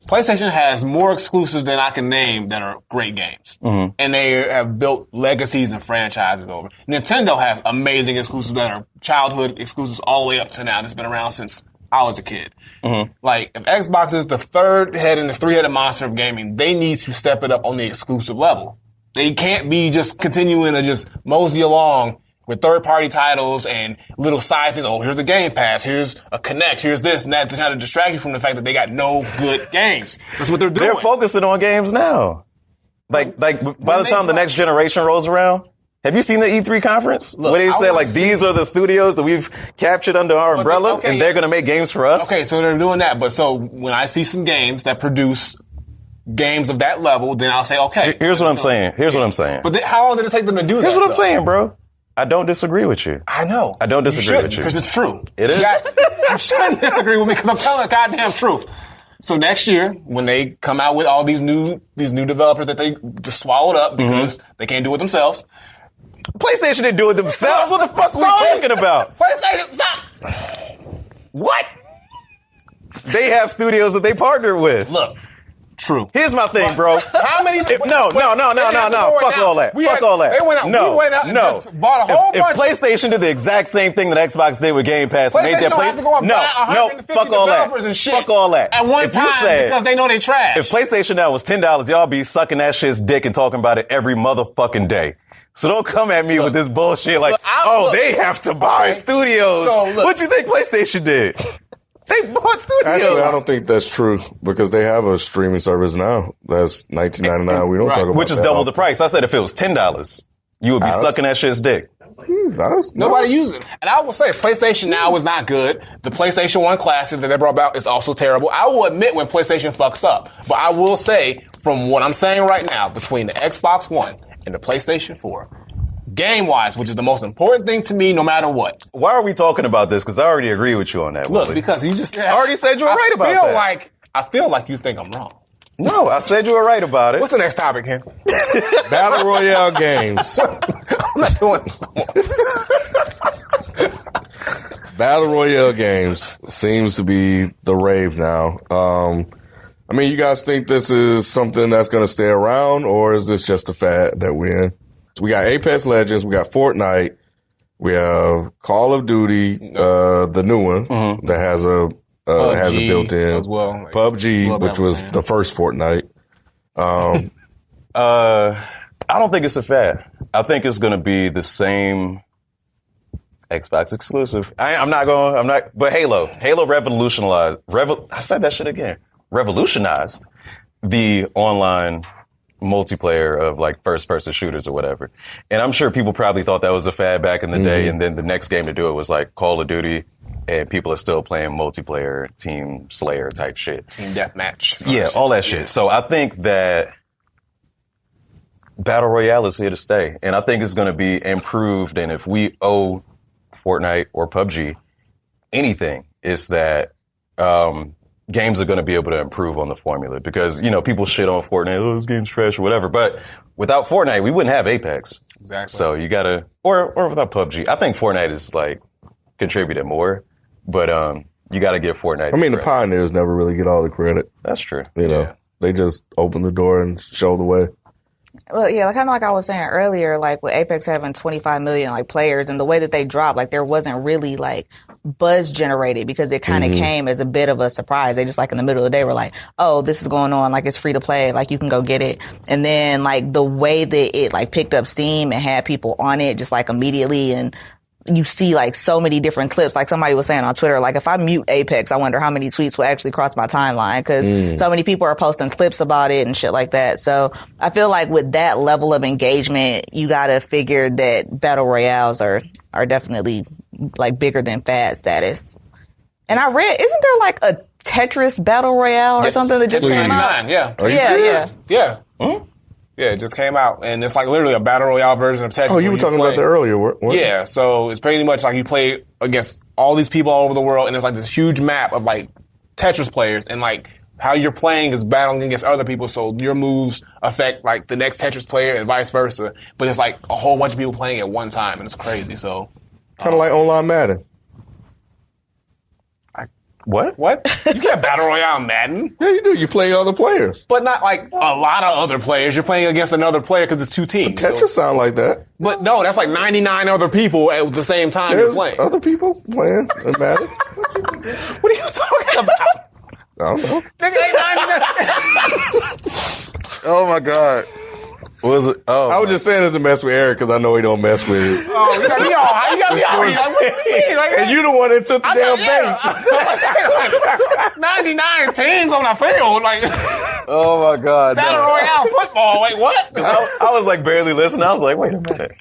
Speaker 3: PlayStation has more exclusives than I can name that are great games. Mm-hmm. And they have built legacies and franchises over. Nintendo has amazing exclusives that are childhood exclusives all the way up to now. That's been around since I was a kid. Mm-hmm. If Xbox is the third head in this 3-headed monster of gaming, they need to step it up on the exclusive level. They can't be just continuing to just mosey along with third-party titles and little side things. Oh, here's the Game Pass. Here's a Connect. Here's this and that to kind of distract you from the fact that they got no good games. That's what they're doing.
Speaker 2: They're focusing on games now. Like by the time the next generation rolls around, have you seen the E3 conference?
Speaker 3: Look,
Speaker 2: where they say, like, these are the studios that we've captured under our umbrella, and they're going to make games for us?
Speaker 3: Okay, so they're doing that. But so when I see some games that produce games of that level, then I'll say, okay.
Speaker 2: Here's what I'm saying.
Speaker 3: But how long did it take them to do that?
Speaker 2: Here's what I'm saying, bro. I don't disagree with you.
Speaker 3: I know.
Speaker 2: I don't disagree with you.
Speaker 3: Because it's true.
Speaker 2: It is?
Speaker 3: You shouldn't disagree with me because I'm telling the goddamn truth. So next year, when they come out with all these new developers that they just swallowed up because they can't do it themselves.
Speaker 2: PlayStation didn't do it themselves. What the fuck are we talking about?
Speaker 3: PlayStation, stop!
Speaker 2: What? They have studios that they partner with.
Speaker 3: Look, true.
Speaker 2: Here's my thing, bro.
Speaker 3: How many?
Speaker 2: No. Fuck all that. Fuck all that.
Speaker 3: They went out.
Speaker 2: No,
Speaker 3: we went out and
Speaker 2: no.
Speaker 3: just bought a whole bunch.
Speaker 2: If PlayStation did the exact same thing that Xbox did with Game Pass, and made their
Speaker 3: PlayStation have to go and buy 150
Speaker 2: fuck all that.
Speaker 3: developers and shit
Speaker 2: Fuck all that.
Speaker 3: at one time because they know they trash.
Speaker 2: If PlayStation now was $10, y'all be sucking that shit's dick and talking about it every motherfucking day. So don't come at me with this bullshit like, they have to buy studios.
Speaker 3: So,
Speaker 2: what you think PlayStation did? They bought studios.
Speaker 1: Actually, I don't think that's true because they have a streaming service now. That's $19.99. We don't talk about
Speaker 2: which is
Speaker 1: that
Speaker 2: double
Speaker 1: often.
Speaker 2: the price. I said if it was $10, you would be sucking that shit's dick.
Speaker 3: Nobody uses it. And I will say, PlayStation Now is not good. The PlayStation 1 Classic that they brought about is also terrible. I will admit when PlayStation fucks up. But I will say, from what I'm saying right now, between the Xbox One and the PlayStation 4, game-wise, which is the most important thing to me no matter what.
Speaker 2: Why are we talking about this? Because I already agree with you on that.
Speaker 3: Look,
Speaker 2: Willie.
Speaker 3: because you just said...
Speaker 2: I already said you were right about that.
Speaker 3: I feel like you think I'm wrong.
Speaker 2: No, I said you were right about it.
Speaker 3: What's the next topic, Ken?
Speaker 1: Battle Royale games.
Speaker 3: I'm not doing this no more.
Speaker 1: Battle Royale games seems to be the rave now. I mean, you guys think this is something that's going to stay around, or is this just a fad that we're in? So we got Apex Legends, we got Fortnite, we have Call of Duty, the new one that has a built-in
Speaker 3: as well. Like,
Speaker 1: PUBG, which was the first Fortnite.
Speaker 2: I don't think it's a fad. I think it's going to be the same Xbox exclusive. But Halo revolutionized, I said that shit again. Revolutionized the online multiplayer of like first-person shooters or whatever. And I'm sure people probably thought that was a fad back in the day, and then the next game to do it was like Call of Duty, and people are still playing multiplayer, Team Slayer type shit.
Speaker 3: Team Deathmatch.
Speaker 2: Yeah, all that shit. So I think that Battle Royale is here to stay, and I think it's going to be improved, and if we owe Fortnite or PUBG anything, it's that games are going to be able to improve on the formula because, you know, people shit on Fortnite, oh, this game's trash or whatever. But without Fortnite, we wouldn't have Apex.
Speaker 3: Exactly.
Speaker 2: So you got to, or without PUBG. I think Fortnite is like contributed more, but you got to give Fortnite.
Speaker 1: I mean, the pioneers never really get all the credit.
Speaker 2: That's true.
Speaker 1: You know, they just open the door and show the way.
Speaker 4: Well, yeah, kind of like I was saying earlier, like with Apex having 25 million like players and the way that they dropped, like there wasn't really like buzz generated because it kind of came as a bit of a surprise. They just like in the middle of the day were like, oh, this is going on, like it's free to play, like you can go get it. And then like the way that it like picked up steam and had people on it just like immediately, and you see like so many different clips. Like somebody was saying on Twitter, like if I mute Apex, I wonder how many tweets will actually cross my timeline because so many people are posting clips about it and shit like that. So I feel like with that level of engagement, you got to figure that battle royales are definitely like bigger than fad status. And I read, isn't there like a Tetris battle royale or something that just came out?
Speaker 3: Yeah.
Speaker 1: Are you serious?
Speaker 3: Yeah. Yeah, it just came out, and it's like literally a battle royale version of Tetris.
Speaker 1: Oh, you were talking about that earlier.
Speaker 3: Yeah, so it's pretty much like you play against all these people all over the world, and it's like this huge map of like Tetris players, and like how you're playing is battling against other people, so your moves affect like the next Tetris player and vice versa. But it's like a whole bunch of people playing at one time, and it's crazy. So
Speaker 1: kind of like online Madden.
Speaker 2: What?
Speaker 3: You can't battle royale Madden.
Speaker 1: Yeah, you do. You play other players.
Speaker 3: But not like a lot of other players. You're playing against another player because it's two teams.
Speaker 1: Tetris sound like that.
Speaker 3: But no, that's like 99 other people at the same time
Speaker 1: There's
Speaker 3: you're playing.
Speaker 1: other people playing in Madden.
Speaker 3: What are you talking about?
Speaker 1: I don't know.
Speaker 3: Nigga, ain't 99.
Speaker 2: Oh my God. What was it? Oh,
Speaker 1: I was just saying it to mess with Eric because I know he don't mess with it.
Speaker 3: Oh, you got me all high. You got me all high.
Speaker 1: And you the one that took the damn bait.
Speaker 3: 99 teams on the field. Like,
Speaker 2: oh my God.
Speaker 3: Battle Royale football. Wait, what?
Speaker 2: Because I was like barely listening. I was like, wait a minute.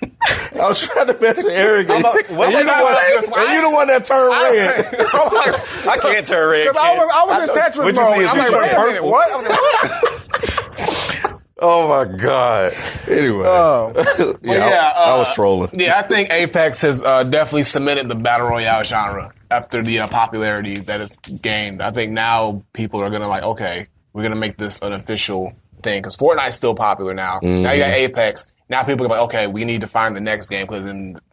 Speaker 1: I was trying to mess with Eric. And you the one that turned red.
Speaker 2: I can't turn red.
Speaker 3: Because I was in Tetris
Speaker 2: What'd you
Speaker 3: mode.
Speaker 2: see?
Speaker 3: I'm like, wait a minute, what? I was like, what?
Speaker 2: Oh my God.
Speaker 1: Anyway. I was trolling.
Speaker 3: Yeah, I think Apex has definitely cemented the Battle Royale genre after the popularity that it's gained. I think now people are going to like, okay, we're going to make this an official thing. Because Fortnite's still popular now.
Speaker 1: Mm-hmm.
Speaker 3: Now you got Apex. Now people are like, okay, we need to find the next game.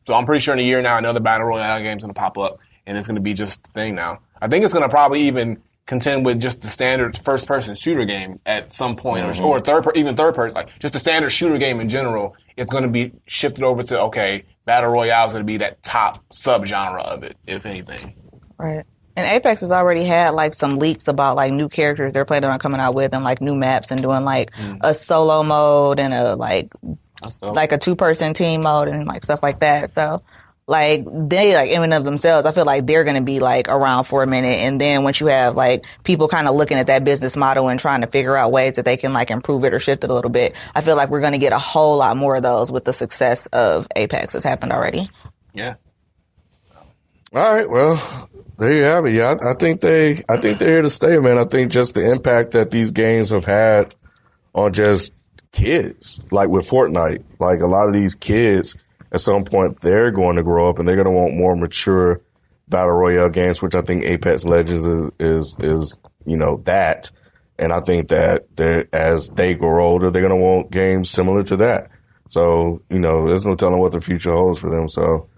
Speaker 3: So I'm pretty sure in a year now, another Battle Royale game is going to pop up. And it's going to be just the thing now. I think it's going to probably even contend with just the standard first-person shooter game at some point, or even third-person, like just the standard shooter game in general. It's going to be shifted over to, okay, Battle Royale is going to be that top sub-genre of it, if anything.
Speaker 4: Right. And Apex has already had like some leaks about like new characters they're planning on coming out with, and like new maps, and doing like a solo mode and a like a 2-person team mode and like stuff like that. So like they like in and of themselves, I feel like they're going to be like around for a minute. And then once you have like people kind of looking at that business model and trying to figure out ways that they can like improve it or shift it a little bit, I feel like we're going to get a whole lot more of those with the success of Apex that's happened already.
Speaker 3: Yeah.
Speaker 1: All right. Well, there you have it. Yeah, I think they're here to stay, man. I think just the impact that these games have had on just kids, like with Fortnite, like a lot of these kids, at some point, they're going to grow up and they're going to want more mature Battle Royale games, which I think Apex Legends is that. And I think that as they grow older, they're going to want games similar to that. So, there's no telling what the future holds for them. So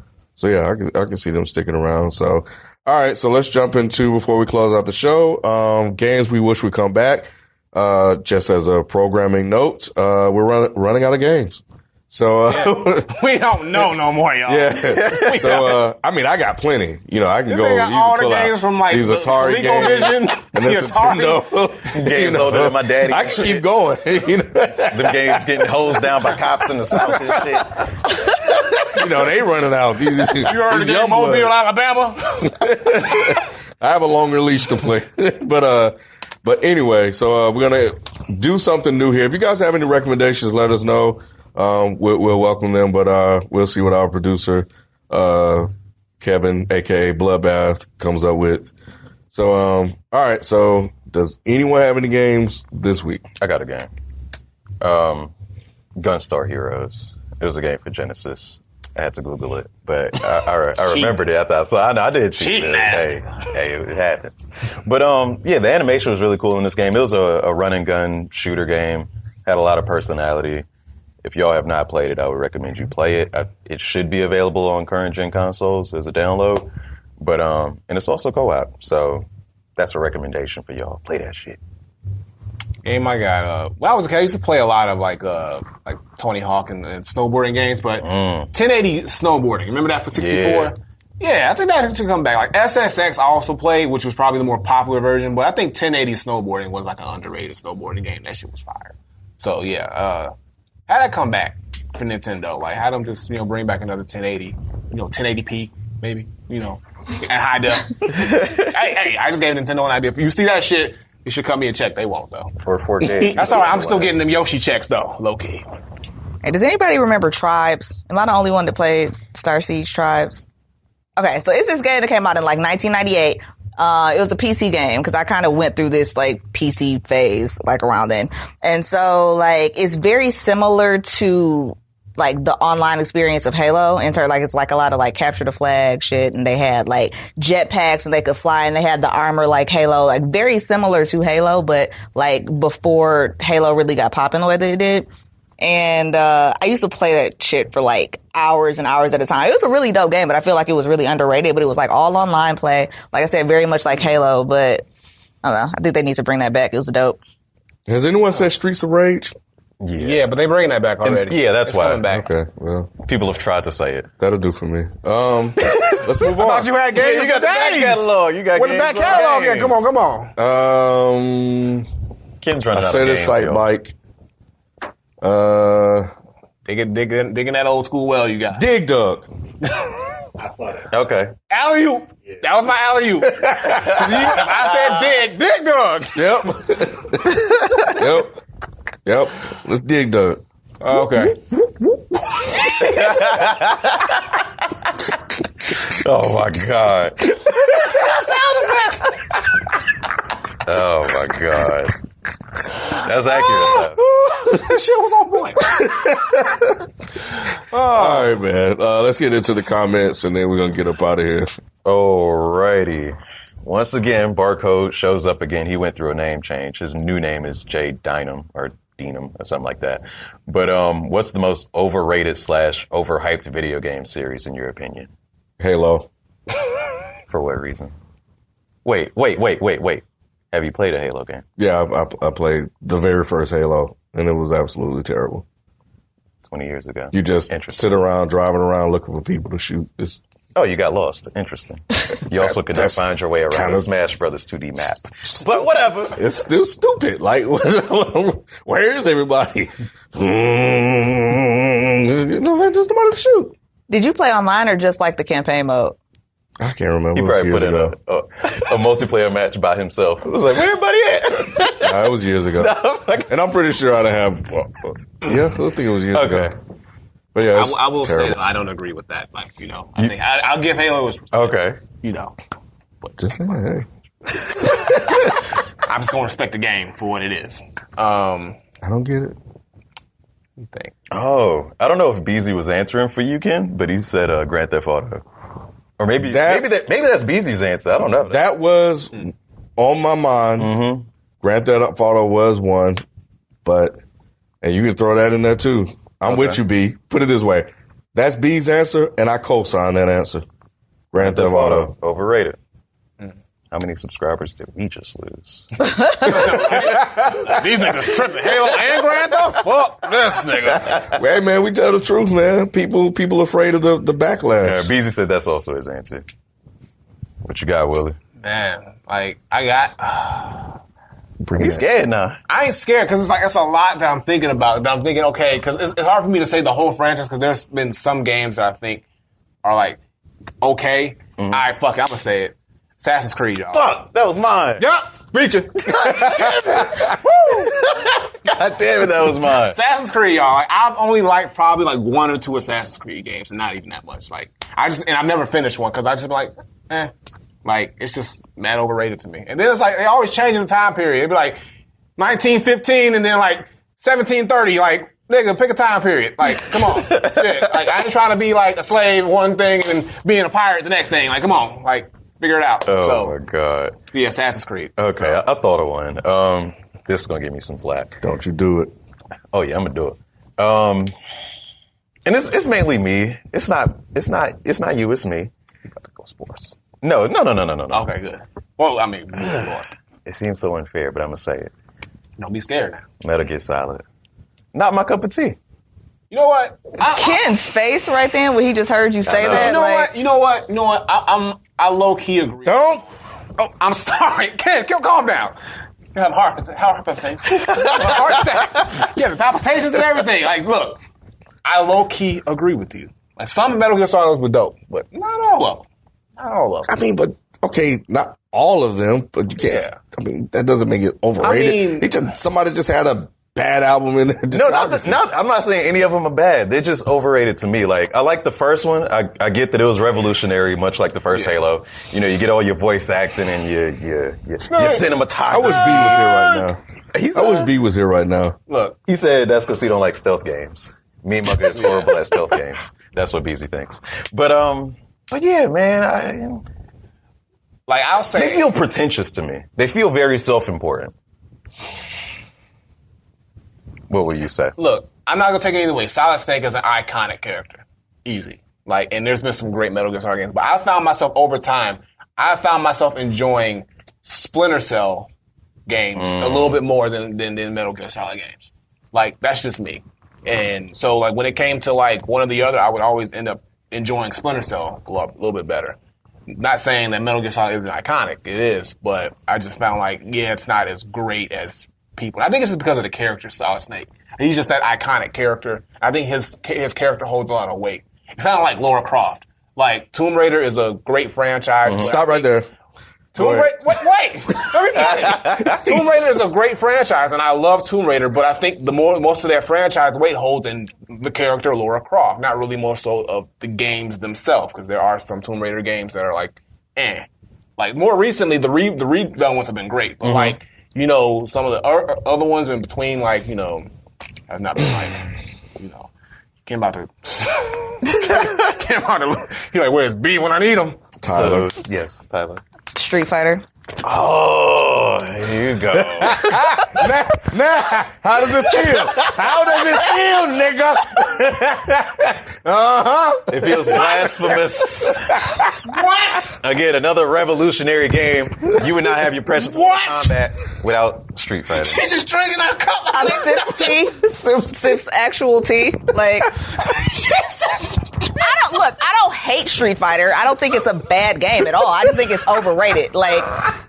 Speaker 1: yeah, I can see them sticking around. So, all right. So let's jump into, before we close out the show, games we wish would come back. Just as a programming note, we're running out of games. So
Speaker 3: we don't know no more, y'all.
Speaker 1: Yeah. So I got plenty. I can go.
Speaker 3: Got all the games from like
Speaker 1: these Atari games
Speaker 3: and
Speaker 1: the Nintendo
Speaker 2: games older than my daddy.
Speaker 1: I can keep going.
Speaker 2: Them games getting hosed down by cops in the South and shit.
Speaker 1: They running out. These
Speaker 3: you heard
Speaker 1: these
Speaker 3: the
Speaker 1: young
Speaker 3: game Mobile,
Speaker 1: bloods.
Speaker 3: Alabama?
Speaker 1: I have a longer leash to play, but anyway. So we're gonna do something new here. If you guys have any recommendations, let us know. We'll welcome them, but we'll see what our producer, Kevin, aka Bloodbath, comes up with. So, all right. So, does anyone have any games this week?
Speaker 2: I got a game. Gunstar Heroes. It was a game for Genesis. I had to Google it, but I remembered it. I did cheat. Hey, it happens. But the animation was really cool in this game. It was a run and gun shooter game. Had a lot of personality. If y'all have not played it, I would recommend you play it. It should be available on current gen consoles as a download, but and it's also co-op, so that's a recommendation for y'all. Play that shit.
Speaker 3: Game I got. When I was a kid, I used to play a lot of like Tony Hawk and snowboarding games, but 1080 snowboarding. Remember that for 64? Yeah, I think that should come back. Like SSX I also played, which was probably the more popular version, but I think 1080 snowboarding was like an underrated snowboarding game. That shit was fire. So yeah, how'd that come back for Nintendo? Like, how'd them just, bring back another 1080, 1080p, maybe, and high def. hey, I just gave Nintendo an idea. If you see that shit, you should cut me a check. They won't, though.
Speaker 2: For 4K.
Speaker 3: That's all right. I'm still getting them Yoshi checks, though, low-key.
Speaker 4: Hey, does anybody remember Tribes? Am I the only one that played Star Siege Tribes? Okay, so it's this game that came out in, 1998. It was a PC game because I kind of went through this PC phase around then. And so it's very similar to the online experience of Halo in terms it's a lot of capture the flag shit, and they had jetpacks and they could fly, and they had the armor like Halo, very similar to Halo, but before Halo really got popping the way that it did. And I used to play that shit for hours and hours at a time. It was a really dope game, but I feel like it was really underrated. But it was all online play. Like I said, very much like Halo, but I don't know. I think they need to bring that back. It was dope.
Speaker 1: Has anyone said Streets of Rage?
Speaker 3: Yeah, but they bringing that back already.
Speaker 2: That's why.
Speaker 3: Coming back.
Speaker 1: Okay, well,
Speaker 2: people have tried to say it.
Speaker 1: That'll do for me. Let's move on.
Speaker 3: I thought you had games.
Speaker 2: You got the back catalog. You got
Speaker 3: Where the back catalog at? Come on.
Speaker 2: Ken's running out of games.
Speaker 1: I say this site, Mike.
Speaker 3: Digging that old school well you got.
Speaker 1: Dig Dug.
Speaker 5: I saw that.
Speaker 2: Okay.
Speaker 3: Alley-oop. Yeah. That was my alley-oop. I said dig dug.
Speaker 1: Yep. Let's Dig Dug.
Speaker 3: Okay.
Speaker 2: Oh my God. Oh my God. That's accurate.
Speaker 3: That shit was on point.
Speaker 1: All right, man. Let's get into the comments and then we're going to get up out of here.
Speaker 2: Alrighty. Once again, Barcode shows up again. He went through a name change. His new name is Jay Dynam or Denham or something like that. But what's the most overrated / overhyped video game series in your opinion?
Speaker 1: Halo.
Speaker 2: For what reason? Wait. Have you played a Halo game?
Speaker 1: Yeah, I played the very first Halo, and it was absolutely terrible.
Speaker 2: 20 years ago.
Speaker 1: You just sit around, driving around, looking for people to shoot.
Speaker 2: Oh, you got lost. Interesting. You also could not find your way around the Smash Brothers 2D map. But whatever.
Speaker 1: It's still stupid. Like, where is everybody? There's nobody to shoot.
Speaker 4: Did you play online or just like the campaign mode?
Speaker 1: I can't remember.
Speaker 2: He probably put in a multiplayer match by himself. It was like, where everybody at?
Speaker 1: Nah, it was years ago. And I'm pretty sure I didn't have... I think it was years ago. But yeah,
Speaker 3: I will
Speaker 1: terrible.
Speaker 3: say that I don't agree with that. Like, I think I'll give Halo its respect.
Speaker 2: Okay.
Speaker 3: But
Speaker 1: just saying, hey.
Speaker 3: I'm just going to respect the game for what it is.
Speaker 1: I don't get it.
Speaker 3: Think.
Speaker 2: Oh, I don't know if Beezy was answering for you, Ken, but he said Grand Theft Auto. Or maybe that's Beezy's answer. I don't know.
Speaker 1: That was on my mind. Mm-hmm. Grand Theft Auto was one, and you can throw that in there too. I'm with you, B. Put it this way. That's B's answer, and I co-sign that answer. Grand Theft Auto.
Speaker 2: Overrated. How many subscribers did we just lose?
Speaker 3: These niggas tripping. Halo and Grand Theft? Fuck this nigga.
Speaker 1: Hey, man, we tell the truth, man. People afraid of the backlash.
Speaker 2: Yeah, Beezy said that's also his answer. What you got, Willie?
Speaker 3: Man, like, I got...
Speaker 2: You scared now?
Speaker 3: I ain't scared because it's a lot that I'm thinking about. That I'm thinking, okay, because it's hard for me to say the whole franchise because there's been some games that I think are like, okay. Mm-hmm. All right, fuck it, I'm going to say it. Assassin's Creed, y'all.
Speaker 2: Fuck, that was mine.
Speaker 3: Yup, reaching.
Speaker 2: God damn it, that was mine.
Speaker 3: Assassin's Creed, y'all. Like, I've only liked probably like 1 or 2 Assassin's Creed games, and not even that much. Like, and I've never finished one because I just be like, like it's just mad overrated to me. And then it's like they always change in the time period. It'd be like 1915 and then like 1730. Like, nigga, pick a time period. Like, come on. Shit. Like, I ain't trying to be like a slave one thing and then being a pirate the next thing. Like, come on. Like, figure it out.
Speaker 2: Oh my God.
Speaker 3: Yeah, Assassin's Creed.
Speaker 2: Okay, I thought of one. This is gonna give me some flack.
Speaker 1: Don't you do it.
Speaker 2: Oh yeah, I'm gonna do it. And it's mainly me. It's not you, it's me.
Speaker 3: You got to go sports.
Speaker 2: No.
Speaker 3: Okay, good. Well, I mean,
Speaker 2: it seems so unfair, but I'm gonna say it.
Speaker 3: Don't be scared now.
Speaker 2: Metal Gear Solid. Not my cup of tea.
Speaker 3: You know what?
Speaker 4: Ken's face right then when he just heard you say that.
Speaker 3: You know what? I low key agree.
Speaker 1: Don't.
Speaker 3: Oh, I'm sorry. Ken, calm down. You have heart palpitations. Heart attacks. You have palpitations and everything. Like, look, I low key agree with you. Like, some Metal Gear Solids were dope, but not all of them. Not all of them.
Speaker 1: I mean, but okay, not all of them, but you can't. Yeah. I mean, that doesn't make it overrated. Somebody just had a bad album in there.
Speaker 2: No, I'm not saying any of them are bad. They're just overrated to me. Like, I like the first one. I get that it was revolutionary, much like the first Halo. You know, you get all your voice acting and your cinematography.
Speaker 1: I wish B was here right now. I wish B was here right now.
Speaker 2: Look, he said that's because he don't like stealth games. Me and Mugga is horrible at stealth games. That's what Beezy thinks. But yeah, man,
Speaker 3: I'll say
Speaker 2: they feel pretentious to me. They feel very self-important. What would you say?
Speaker 3: Look, I'm not gonna take it either way. Solid Snake is an iconic character, easy. Like, and there's been some great Metal Gear Solid games, but I found myself over time. I found myself enjoying Splinter Cell games a little bit more than Metal Gear Solid games. Like, that's just me. And so, like, when it came to like one or the other, I would always end up enjoying Splinter Cell a little bit better. Not saying that Metal Gear Solid isn't iconic, it is, but I just found like, it's not as great as people. I think it's just because of the character, Solid Snake. He's just that iconic character. I think his character holds a lot of weight. It's kind of like Lara Croft. Like, Tomb Raider is a great franchise.
Speaker 1: Mm-hmm. Stop right there.
Speaker 3: Tomb Raider, wait, let me finish. Tomb Raider is a great franchise, and I love Tomb Raider, but I think most of that franchise weight holds in the character Lara Croft, not really more so of the games themselves, because there are some Tomb Raider games that are like, eh. Like, more recently, the redone ones have been great, but like, you know, some of the other ones in between, like, you know, have not been like, you know, came out to, he like, where's B when I need him?
Speaker 1: Tyler.
Speaker 2: So, yes, Tyler.
Speaker 4: Street Fighter.
Speaker 2: Oh, here you go.
Speaker 1: Now, how does it feel? How does it feel, nigga?
Speaker 2: It feels blasphemous.
Speaker 3: What?
Speaker 2: Again, another revolutionary game. You would not have your precious combat without Street Fighter.
Speaker 3: She's just drinking our cup.
Speaker 4: I sips tea. Sips actual tea. Like, I don't hate Street Fighter. I don't think it's a bad game at all. I just think it's overrated. Like,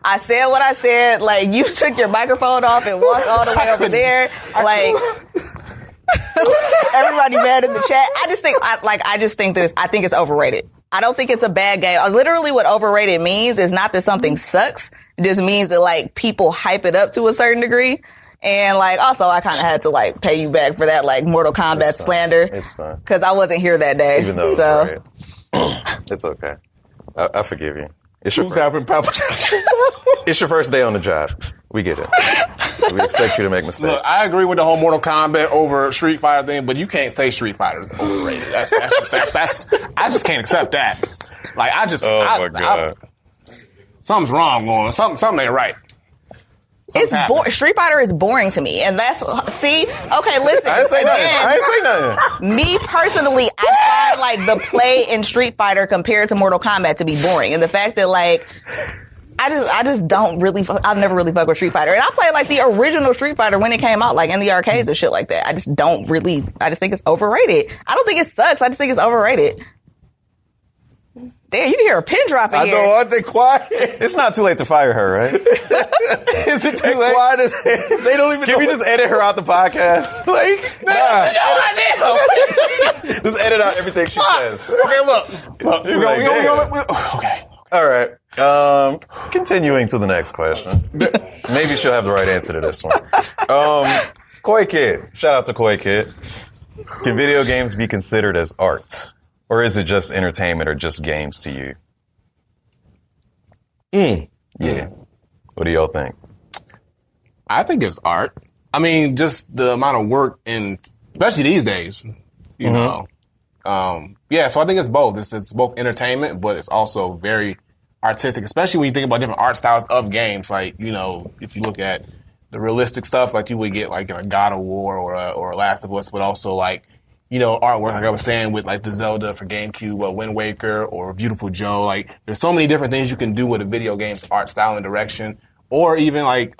Speaker 4: I said what I said. Like, you took your microphone off and walked all the way over there. Like, everybody mad in the chat. I think it's overrated. I don't think it's a bad game. Literally what overrated means is not that something sucks. It just means that, like, people hype it up to a certain degree. And, like, also I kind of had to, like, pay you back for that, like, Mortal Kombat slander.
Speaker 2: It's fine.
Speaker 4: Because I wasn't here that day.
Speaker 2: Even though
Speaker 4: so.
Speaker 2: it's right. It's okay. I forgive you. It's your
Speaker 1: Who's
Speaker 2: first,
Speaker 1: having palpitations?
Speaker 2: it's your first day on the job. We get it. We expect you to make mistakes.
Speaker 3: Look, I agree with the whole Mortal Kombat over Street Fighter thing, but you can't say Street Fighter is overrated. That's I just can't accept that. Like,
Speaker 2: my God.
Speaker 3: Something's wrong going on. Something ain't right.
Speaker 4: It's Street Fighter is boring to me, and that's okay. Listen,
Speaker 2: I ain't say nothing.
Speaker 4: Me personally, I find like the play in Street Fighter compared to Mortal Kombat to be boring, and the fact that like I just don't really. I've never really fucked with Street Fighter, and I played like the original Street Fighter when it came out, like in the arcades and shit like that. I just think it's overrated. I don't think it sucks. I just think it's overrated. Damn, you can hear a pin drop in here.
Speaker 1: I know, aren't they quiet?
Speaker 2: It's not too late to fire her, right? Is it too late?
Speaker 1: Quiet as hell. They don't even
Speaker 2: Can
Speaker 1: know
Speaker 2: we just edit her out the podcast? Like, just edit out everything she says.
Speaker 3: Okay, look. Okay.
Speaker 2: All right. Continuing to the next question. Maybe she'll have the right answer to this one. Koi Kid. Shout out to Koi Kid. Can video games be considered as art? Or is it just entertainment or just games to you? Yeah. What do y'all think?
Speaker 3: I think it's art. I mean, just the amount of work especially these days, you know. Yeah, so I think it's both. It's both entertainment, but it's also very artistic, especially when you think about different art styles of games. Like, you know, if you look at the realistic stuff, like you would get like in a God of War or a Last of Us, but also like, you know, artwork, like I was saying, with like the Zelda for GameCube, Wind Waker, or Beautiful Joe. Like, there's so many different things you can do with a video game's art style and direction. Or even like,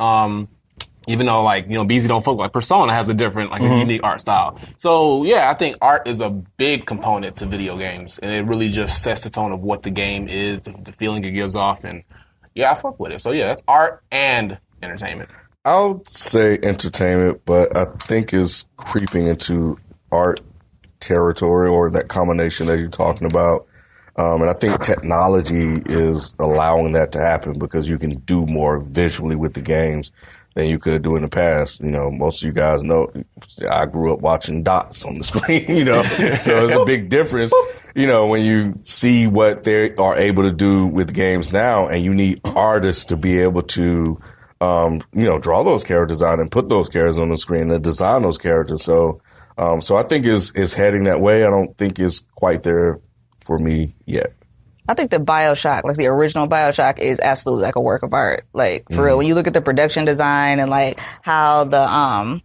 Speaker 3: even though like, you know, BZ don't focus, like Persona has a different, like a unique art style. So yeah, I think art is a big component to video games, and it really just sets the tone of what the game is, the feeling it gives off, and yeah, I fuck with it. So yeah, that's art and entertainment.
Speaker 1: I would say entertainment, but I think is creeping into art territory, or that combination that you're talking about. And I think technology is allowing that to happen because you can do more visually with the games than you could do in the past. You know, most of you guys know I grew up watching dots on the screen, you know. So there's a big difference, you know, when you see what they are able to do with games now, and you need artists to be able to, you know, draw those characters out and put those characters on the screen and design those characters. So I think is heading that way. I don't think it's quite there for me yet.
Speaker 4: I think the BioShock, like the original BioShock, is absolutely like a work of art. Like, for real, when you look at the production design and like how the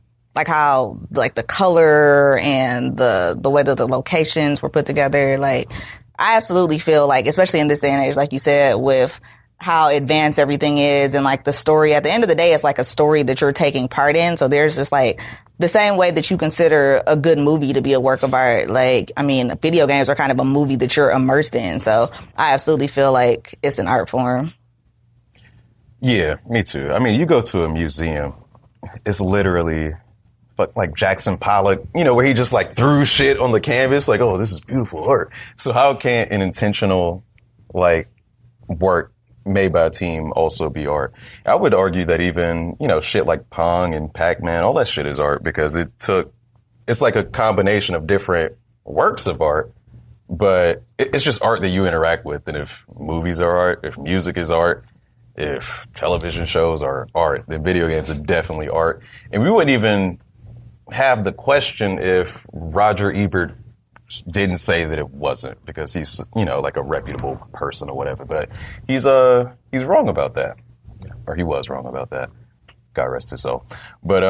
Speaker 4: color and the way that the locations were put together, like, I absolutely feel like, especially in this day and age, like you said, with how advanced everything is, and like the story, at the end of the day, it's like a story that you're taking part in. So there's just like the same way that you consider a good movie to be a work of art. Like, I mean, video games are kind of a movie that you're immersed in. So I absolutely feel like it's an art form.
Speaker 2: Yeah, me too. I mean, you go to a museum it's literally like Jackson Pollock, where he just like threw shit on the canvas, like, oh, this is beautiful art. So how can an intentional like work made by a team also be art? I would argue that even, shit like Pong and Pac-Man, all that shit is art because it's like a combination of different works of art, but it's just art that you interact with. And if movies are art, if music is art, if television shows are art, then video games are definitely art. And we wouldn't even have the question if Roger Ebert didn't say that it wasn't, because he's, like a reputable person or whatever. But he's wrong about that. Or he was wrong about that. God rest his soul. But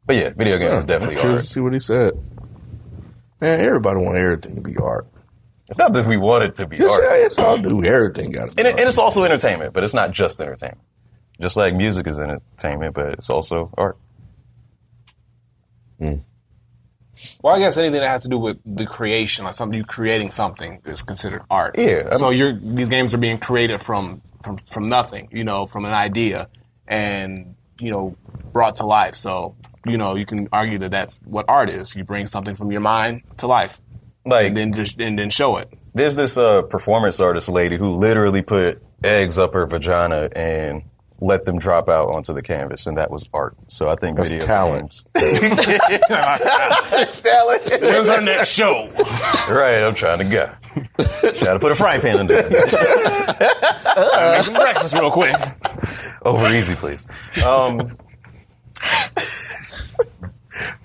Speaker 2: yeah, video games are definitely art.
Speaker 1: See what he said. Man, everybody want everything to be art.
Speaker 2: It's not that we want it to be art.
Speaker 1: Yeah, it's all do. Everything got to be art.
Speaker 2: And it's also entertainment, but it's not just entertainment. Just like music is entertainment, but it's also art.
Speaker 3: Well, I guess anything that has to do with the creation, like something you creating something, is considered art.
Speaker 2: Yeah.
Speaker 3: So these games are being created from nothing, from an idea, and brought to life. So you can argue that that's what art is. You bring something from your mind to life, and then show it.
Speaker 2: There's this performance artist lady who literally put eggs up her vagina and let them drop out onto the canvas, and that was art. So I think
Speaker 1: that's
Speaker 2: video
Speaker 1: talent.
Speaker 2: Games. It's talent.
Speaker 3: When's our next show?
Speaker 2: Right, I'm trying to go. Trying to put a frying pan in there.
Speaker 3: Make some breakfast real quick.
Speaker 2: Over easy, please.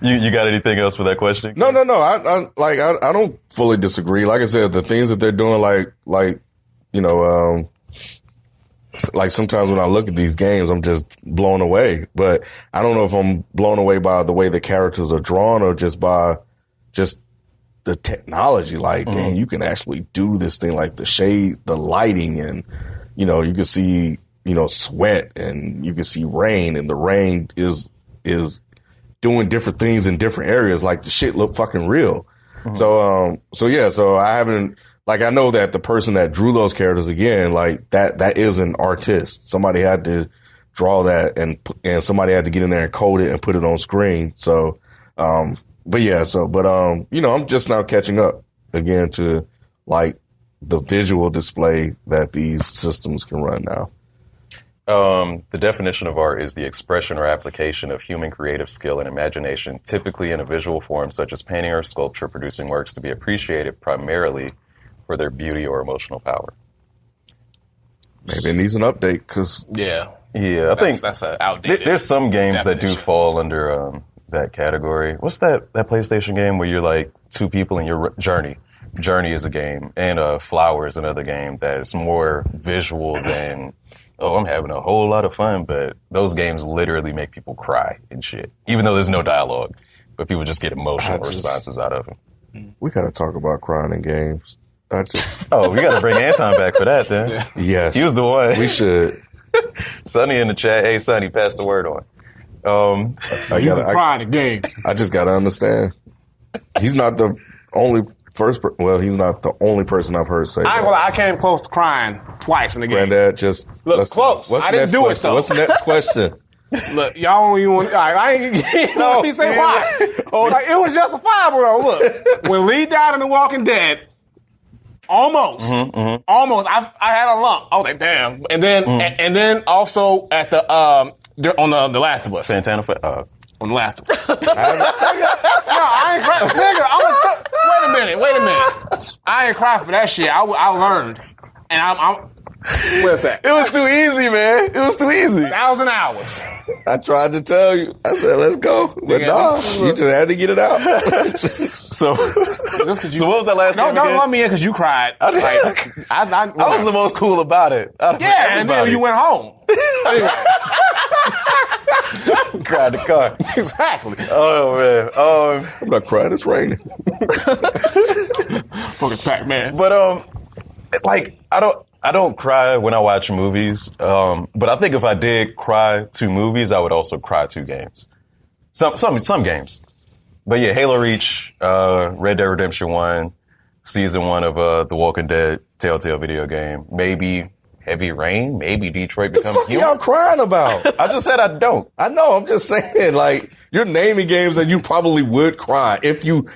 Speaker 2: You got anything else for that question?
Speaker 1: No. I don't fully disagree. Like I said, the things that they're doing, like sometimes when I look at these games, I'm just blown away. But I don't know if I'm blown away by the way the characters are drawn or just by just the technology. Like, dang, you can actually do this thing, like the shade, the lighting, and you can see sweat, and you can see rain, and the rain is doing different things in different areas. Like the shit look fucking real. So I haven't. Like, I know that the person that drew those characters, again, like that is an artist. Somebody had to draw that and somebody had to get in there and code it and put it on screen. So, I'm just now catching up again to like the visual display that these systems can run now.
Speaker 2: The definition of art is the expression or application of human creative skill and imagination, typically in a visual form such as painting or sculpture, producing works to be appreciated primarily for their beauty or emotional power.
Speaker 1: Maybe it needs an update because
Speaker 2: I think
Speaker 3: that's an outdated.
Speaker 2: There's some games
Speaker 3: definition
Speaker 2: that do fall under that category. What's that PlayStation game where you're like two people in your Journey? Journey is a game, and Flower is another game that is more visual than I'm having a whole lot of fun. But those games literally make people cry and shit, even though there's no dialogue, but people just get emotional responses out of them.
Speaker 1: We gotta talk about crying in games.
Speaker 2: We got to bring Anton back for that then.
Speaker 1: Yeah. Yes.
Speaker 2: He was the one.
Speaker 1: We should.
Speaker 2: Sonny in the chat. Hey, Sonny, pass the word on.
Speaker 3: Cry in the game.
Speaker 1: I just got to understand. He's not the only he's not the only person I've heard say that.
Speaker 3: I came close to crying twice in the game.
Speaker 1: Granddad, just
Speaker 3: look close. I didn't do it though.
Speaker 1: What's the next question?
Speaker 3: Look, y'all don't even want. I ain't. Let me say why. It was justifiable though. Look, when Lee died in The Walking Dead. Almost. I had a lump. I was like, damn. And then also at the on the Last of Us.
Speaker 2: Santana
Speaker 3: on The Last of Us. I ain't cry. Wait a minute. I ain't cry for that shit. I learned, and I'm. Where's that?
Speaker 2: It was too easy, man. It was too easy.
Speaker 3: 1,000 hours.
Speaker 1: I tried to tell you. I said, let's go. But no, you just had to get it out.
Speaker 2: So what was that last game?
Speaker 3: Don't let me in because you cried. I
Speaker 2: was the most cool about it.
Speaker 3: Yeah, and then you went home.
Speaker 2: Cried the car.
Speaker 3: Exactly.
Speaker 2: Oh, man.
Speaker 1: I'm not crying. It's raining.
Speaker 3: Fucking Pac-Man.
Speaker 2: But, I don't cry when I watch movies, but I think if I did cry to movies, I would also cry to games. Some games. But yeah, Halo Reach, Red Dead Redemption 1, Season 1 of The Walking Dead Telltale video game, maybe Heavy Rain, maybe Detroit
Speaker 1: The
Speaker 2: Becomes
Speaker 1: fuck
Speaker 2: Human.
Speaker 1: y'all crying about?
Speaker 2: I just said I don't.
Speaker 1: I know. I'm just saying, like, you're naming games that you probably would cry if you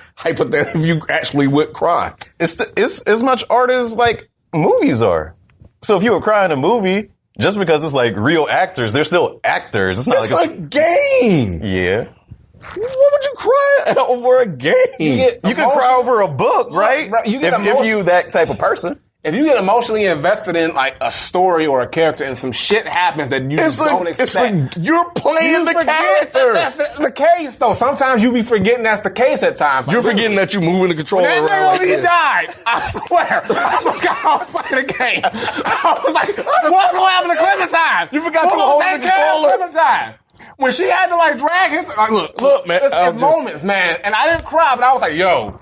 Speaker 1: actually would cry.
Speaker 2: It's as much art as like movies are. So if you would cry in a movie, just because it's like real actors, they're still actors. It's not
Speaker 1: It's
Speaker 2: like
Speaker 1: a game.
Speaker 2: yeah.
Speaker 1: What would you cry over a game?
Speaker 2: You can cry over a book, right?
Speaker 3: Right, you get
Speaker 2: if you that type of person.
Speaker 3: If you get emotionally invested in like a story or a character and some shit happens that you don't expect.
Speaker 1: You're playing the
Speaker 3: forget
Speaker 1: character.
Speaker 3: that that's the case, though. Sometimes you be forgetting that's the case at times. Like,
Speaker 1: You're forgetting that you're moving the controller
Speaker 3: that
Speaker 1: around
Speaker 3: nigga
Speaker 1: like
Speaker 3: he
Speaker 1: this.
Speaker 3: died. I swear. I forgot I was playing the game. I was like, what's going to happen to Clementine?
Speaker 1: You forgot
Speaker 3: Who's
Speaker 1: to
Speaker 3: gonna
Speaker 1: hold
Speaker 3: take
Speaker 1: the
Speaker 3: care of
Speaker 1: controller?
Speaker 3: Clementine. When she had to like drag his, like, look,
Speaker 1: man,
Speaker 3: it's moments, man. And I didn't cry, but I was like, yo,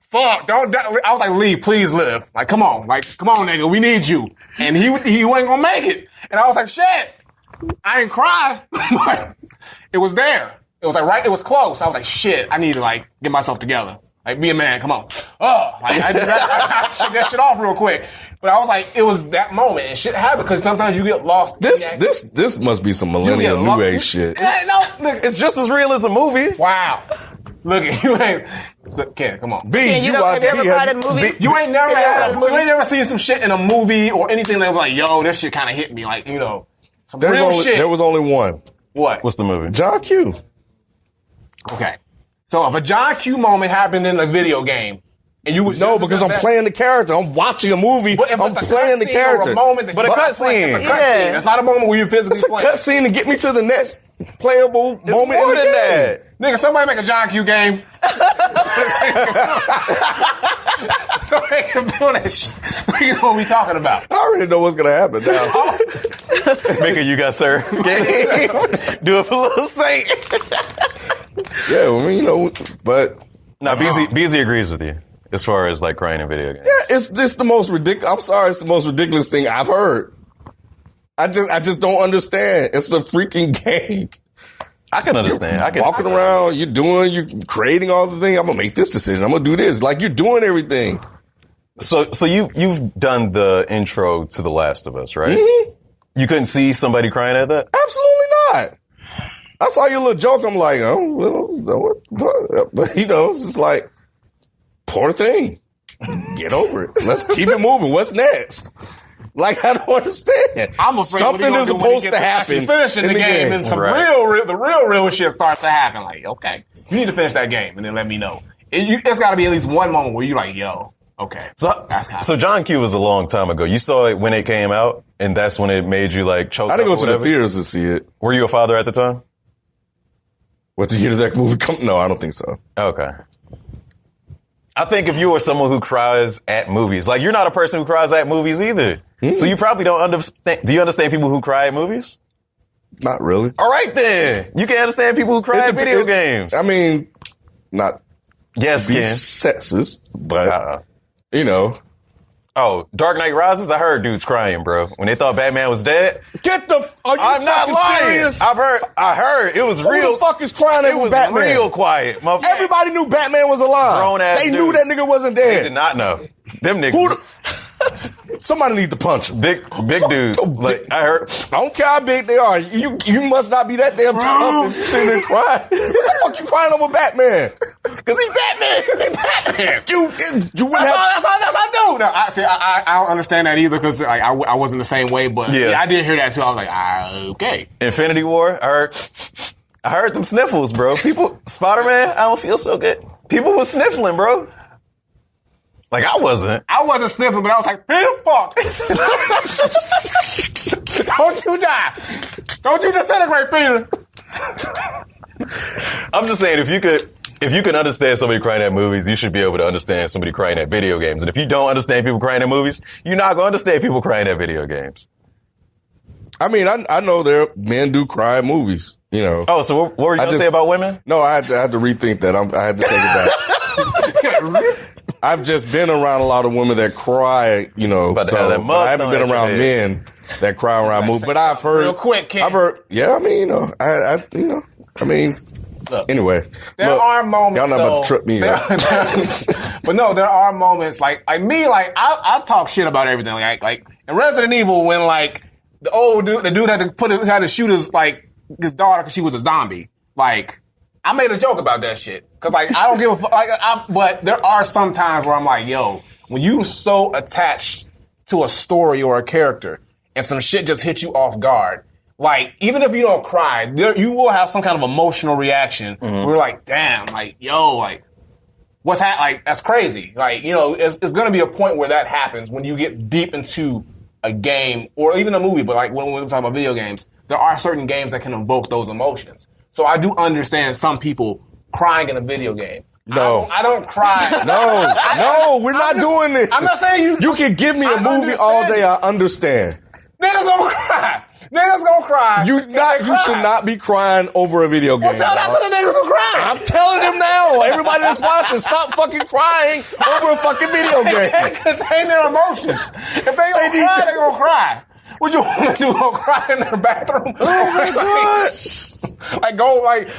Speaker 3: fuck, don't die. I was like, Lee, please live. Like, come on, nigga, we need you. And he ain't gonna make it. And I was like, shit, I ain't cry. But it was there. It was like right, it was close. I was like, shit, I need to like get myself together. Like, be a man, come on. Oh, like, I shook that shit off real quick. But I was like, it was that moment, and shit happened because sometimes you get lost.
Speaker 1: This must be some millennial new age shit.
Speaker 3: Yeah, no, look,
Speaker 2: It's just as real as a movie.
Speaker 3: wow. Look, you ain't. Kid, come on.
Speaker 1: B,
Speaker 4: Ken, you have you ever cried in a movie?
Speaker 3: You ain't never
Speaker 4: Have you ever
Speaker 3: you ain't never seen some shit in a movie or anything that was like, yo, this shit kind of hit me, like, you know, some real shit.
Speaker 1: There was only one.
Speaker 3: What?
Speaker 2: What's the movie?
Speaker 1: John Q.
Speaker 3: Okay. So if a John Q moment happened in a video game, and you would
Speaker 1: No, because I'm playing the character. I'm watching a movie.
Speaker 3: But if
Speaker 1: I'm
Speaker 3: it's a
Speaker 1: playing the
Speaker 3: cutscene or
Speaker 1: character.
Speaker 3: a moment that
Speaker 2: But
Speaker 3: you
Speaker 2: a
Speaker 3: gotta play,
Speaker 2: cutscene.
Speaker 3: it's a cutscene.
Speaker 4: Yeah.
Speaker 3: It's not a moment where you physically
Speaker 1: It's a
Speaker 3: playing.
Speaker 1: cutscene to get me to the next playable moment
Speaker 2: more
Speaker 1: in the
Speaker 2: than
Speaker 1: game.
Speaker 2: that.
Speaker 3: Nigga, somebody make a John Q game. Somebody can build that shit. You know what we talking about.
Speaker 1: I already know what's gonna happen now.
Speaker 2: Make a You Got Served game. Do it for Little Saint.
Speaker 1: Yeah, I mean, you know, but
Speaker 2: No, BZ agrees with you as far as like crying in video games.
Speaker 1: it's this the most ridiculous. I'm sorry, it's the most ridiculous thing I've heard. I just don't understand. It's a freaking game.
Speaker 2: I can understand. I can
Speaker 1: Walking around, you're creating all the things. I'm gonna make this decision. I'm gonna do this. Like you're doing everything.
Speaker 2: So you've done the intro to The Last of Us, right?
Speaker 1: Mm-hmm.
Speaker 2: You couldn't see somebody crying at that?
Speaker 1: Absolutely not. I saw your little joke. I'm like, oh, well, what? But you know, it's just like, poor thing. Get over it. Let's keep it moving. What's next? Like, I don't understand.
Speaker 3: I'm afraid
Speaker 1: something is supposed to happen.
Speaker 3: Finishing the game and some
Speaker 2: Right.
Speaker 3: the real shit starts to happen. Like, okay, you need to finish that game and then let me know. It's got to be at least one moment where you're like, yo, okay.
Speaker 2: So John Q was a long time ago. You saw it when it came out, and that's when it made you like choke
Speaker 1: I didn't
Speaker 2: up
Speaker 1: go
Speaker 2: or
Speaker 1: to the
Speaker 2: whatever?
Speaker 1: theaters to see it.
Speaker 2: Were you a father at the time?
Speaker 1: What, the year that movie come? No, I don't think so.
Speaker 2: Okay. I think if you were someone who cries at movies, like you're not a person who cries at movies either. So you probably don't understand. Do you understand people who cry at movies?
Speaker 1: Not really.
Speaker 2: All right, then. You can understand people who cry at video games.
Speaker 1: I mean, not
Speaker 2: yes,
Speaker 1: be
Speaker 2: Ken.
Speaker 1: sexist, but, you know.
Speaker 2: Oh, Dark Knight Rises? I heard dudes crying, bro. When they thought Batman was dead.
Speaker 1: Are you
Speaker 2: I'm not
Speaker 1: fucking
Speaker 2: lying.
Speaker 1: serious?
Speaker 2: I heard. It was
Speaker 1: Who
Speaker 2: real.
Speaker 1: the fuck is crying
Speaker 2: It
Speaker 1: over
Speaker 2: was
Speaker 1: Batman?
Speaker 2: real quiet.
Speaker 1: Everybody knew Batman was alive.
Speaker 2: Grown-ass
Speaker 1: They knew
Speaker 2: dudes.
Speaker 1: that nigga wasn't
Speaker 2: They
Speaker 1: dead.
Speaker 2: did not know. Them niggas.
Speaker 1: Who Somebody needs to punch him.
Speaker 2: big dudes. Like, I heard.
Speaker 1: I don't care how big they are. You must not be that damn tough if you sitting there crying. What the fuck you crying over Batman?
Speaker 2: Because he's Batman. He's Batman.
Speaker 1: You wouldn't
Speaker 3: That's all I do. No, I don't understand that either because I wasn't the same way, but
Speaker 2: Yeah.
Speaker 3: I did hear that too. I was like, okay.
Speaker 2: Infinity War. I heard them sniffles, bro. Spider-Man, I don't feel so good. People was sniffling, bro. Like I wasn't.
Speaker 3: I wasn't sniffing, but I was like, Peter, fuck. Don't you die. Don't you disintegrate, Peter.
Speaker 2: I'm just saying, if you can understand somebody crying at movies, you should be able to understand somebody crying at video games. And if you don't understand people crying at movies, you're not going to understand people crying at video games.
Speaker 1: I mean, I know men do cry at movies, you know.
Speaker 2: Oh, so what were you going to say about women?
Speaker 1: No, I had to rethink that. I had to take it back. I've just been around a lot of women that cry, you know.
Speaker 2: About to have that
Speaker 1: but I haven't
Speaker 2: mug
Speaker 1: been
Speaker 2: thrown at
Speaker 1: around
Speaker 2: your
Speaker 1: men that cry around movies. But I've heard
Speaker 3: real quick, Ken.
Speaker 1: I've heard. Yeah, I mean, you know, I mean.
Speaker 3: Look,
Speaker 1: Anyway,
Speaker 3: there are moments.
Speaker 1: Y'all not about to trip me up.
Speaker 3: But no, there are moments like me. Like I talk shit about everything. Like And Resident Evil, when like the old dude, the dude had to shoot his daughter because she was a zombie. Like, I made a joke about that shit because like I don't give a fuck. But there are some times where I'm like, yo, when you so attached to a story or a character and some shit just hit you off guard, like even if you don't cry, you will have some kind of emotional reaction. We're like, damn, like yo, like. What's like that's crazy. Like, you know, it's going to be a point where that happens when you get deep into a game or even a movie. But like when we're talking about video games, there are certain games that can invoke those emotions. So I do understand some people crying in a video game.
Speaker 1: No.
Speaker 3: I don't cry.
Speaker 1: No, we're not doing this.
Speaker 3: I'm not saying you.
Speaker 1: You can give me a movie all day. I understand.
Speaker 3: Niggas gonna cry. Niggas gonna cry.
Speaker 1: You should not be crying over a video game.
Speaker 3: Well, tell that to the niggas who cry.
Speaker 1: I'm telling them now. Everybody that's watching, stop fucking crying over a fucking video game.
Speaker 3: They can't contain their emotions. If they gonna cry, they gonna cry. What you want to do? Go cry in their bathroom?
Speaker 1: Oh my God.
Speaker 3: Like go like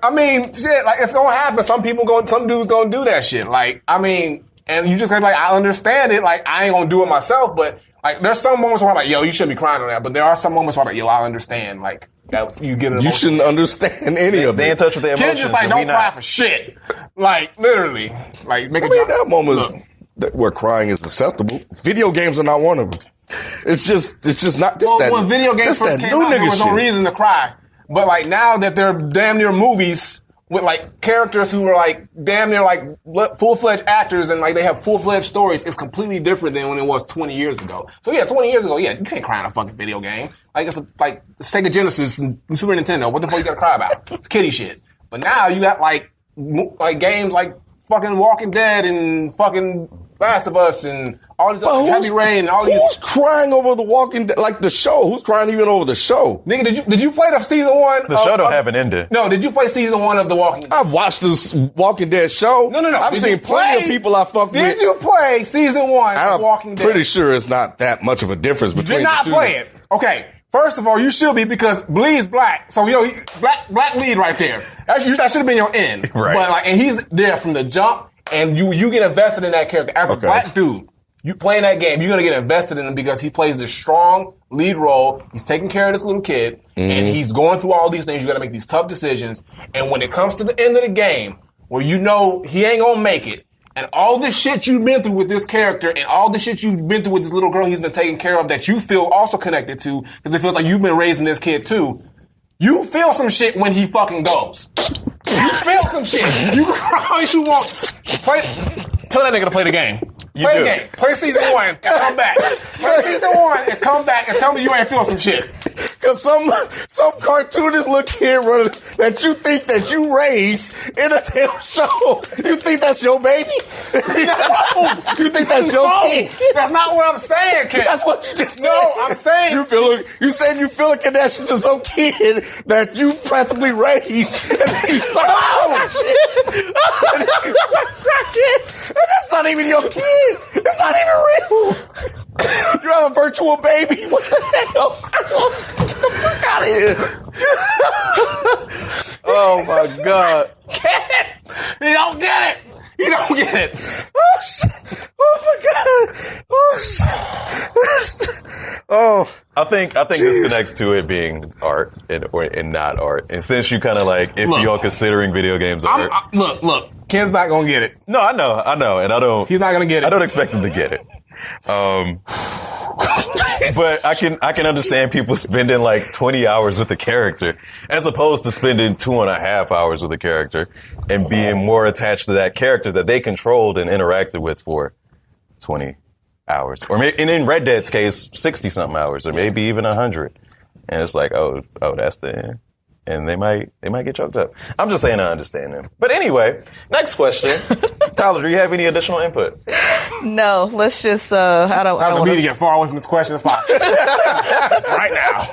Speaker 3: I mean shit. Like it's gonna happen. Some dudes gonna do that shit. Like I mean, and you just say like I understand it. Like I ain't gonna do it myself, but. Like, there's some moments where I'm like, yo, you shouldn't be crying on that. But there are some moments where I'm like, yo, I understand. Like, that you get an emotion.
Speaker 1: You shouldn't understand any of it.
Speaker 2: They in touch with their emotions.
Speaker 3: Kids just like, don't cry for shit. Like, literally. Like, make a joke.
Speaker 1: There are moments where crying is acceptable. Video games are not one of them. It's just not this.
Speaker 3: Well, when video games first came out, there was no reason to cry. But like now that they're damn near movies with like characters who are like damn near like full-fledged actors and like they have full-fledged stories, it's completely different than when it was 20 years ago. So yeah, 20 years ago, yeah, you can't cry in a fucking video game. Like it's like Sega Genesis and Super Nintendo. What the fuck you gotta cry about? It's kiddie shit. But now you got like games like fucking Walking Dead and fucking Last of Us and all these other Heavy Rain and all these.
Speaker 1: Who's crying over the Walking Dead? Like the show? Who's crying even over the show?
Speaker 3: Nigga, did you play the season 1?
Speaker 2: The show don't have an ending.
Speaker 3: No, did you play season 1 of the Walking Dead?
Speaker 1: I've watched this Walking Dead show.
Speaker 3: No.
Speaker 1: I've seen plenty of people I fucked with.
Speaker 3: Did you play season 1 of Walking Dead?
Speaker 1: I'm pretty sure it's not that much of a difference between the two.
Speaker 3: Did not play it. Okay. First of all, you should be because Bleed's black. So, yo, black lead right there. That should have been your end.
Speaker 2: Right.
Speaker 3: But like, and he's there from the jump. And you get invested in that character. As a black dude, you playing that game, you're going to get invested in him because he plays this strong lead role. He's taking care of this little kid, and he's going through all these things. You got to make these tough decisions. And when it comes to the end of the game, where you know he ain't going to make it, and all this shit you've been through with this character, and all the shit you've been through with this little girl he's been taking care of that you feel also connected to, because it feels like you've been raising this kid too, you feel some shit when he fucking goes. You feel some shit. You can cry all you want. Tell that nigga to play the game. Play the game. Play season 1 and come back. Play season 1 and come back and tell me you ain't feel some shit.
Speaker 1: Because some cartoonist look here running that you think that you raised in a damn show. You think that's your baby?
Speaker 3: No.
Speaker 1: You think that's your kid?
Speaker 3: That's not what I'm saying, kid.
Speaker 1: That's what you just said.
Speaker 3: No, I'm saying
Speaker 1: you said you feel a connection to some kid that you practically raised, and then you start shit. And that's not even your kid. It's not even real. You have a virtual baby. What the hell? Get the fuck out of here. Oh my God.
Speaker 3: He don't get it. He don't get it.
Speaker 1: Oh shit. Oh my God. Oh shit. Oh.
Speaker 2: I think this connects to it being art and not art. And since you kind of like, if you're considering video games art.
Speaker 3: Look. Ken's not gonna get it.
Speaker 2: No, I know. And I don't.
Speaker 3: He's not gonna get it.
Speaker 2: I don't expect him to get it. But I can understand people spending like 20 hours with a character as opposed to spending 2.5 hours with a character and being more attached to that character that they controlled and interacted with for 20 hours. Or maybe, and in Red Dead's case, 60 something hours or maybe even 100. And it's like, oh, that's the end. And they might get choked up. I'm just saying I understand them. But anyway, next question. Tyler, do you have any additional input?
Speaker 4: No, let's just, I don't
Speaker 3: want to get far away from this question as possible. Right now.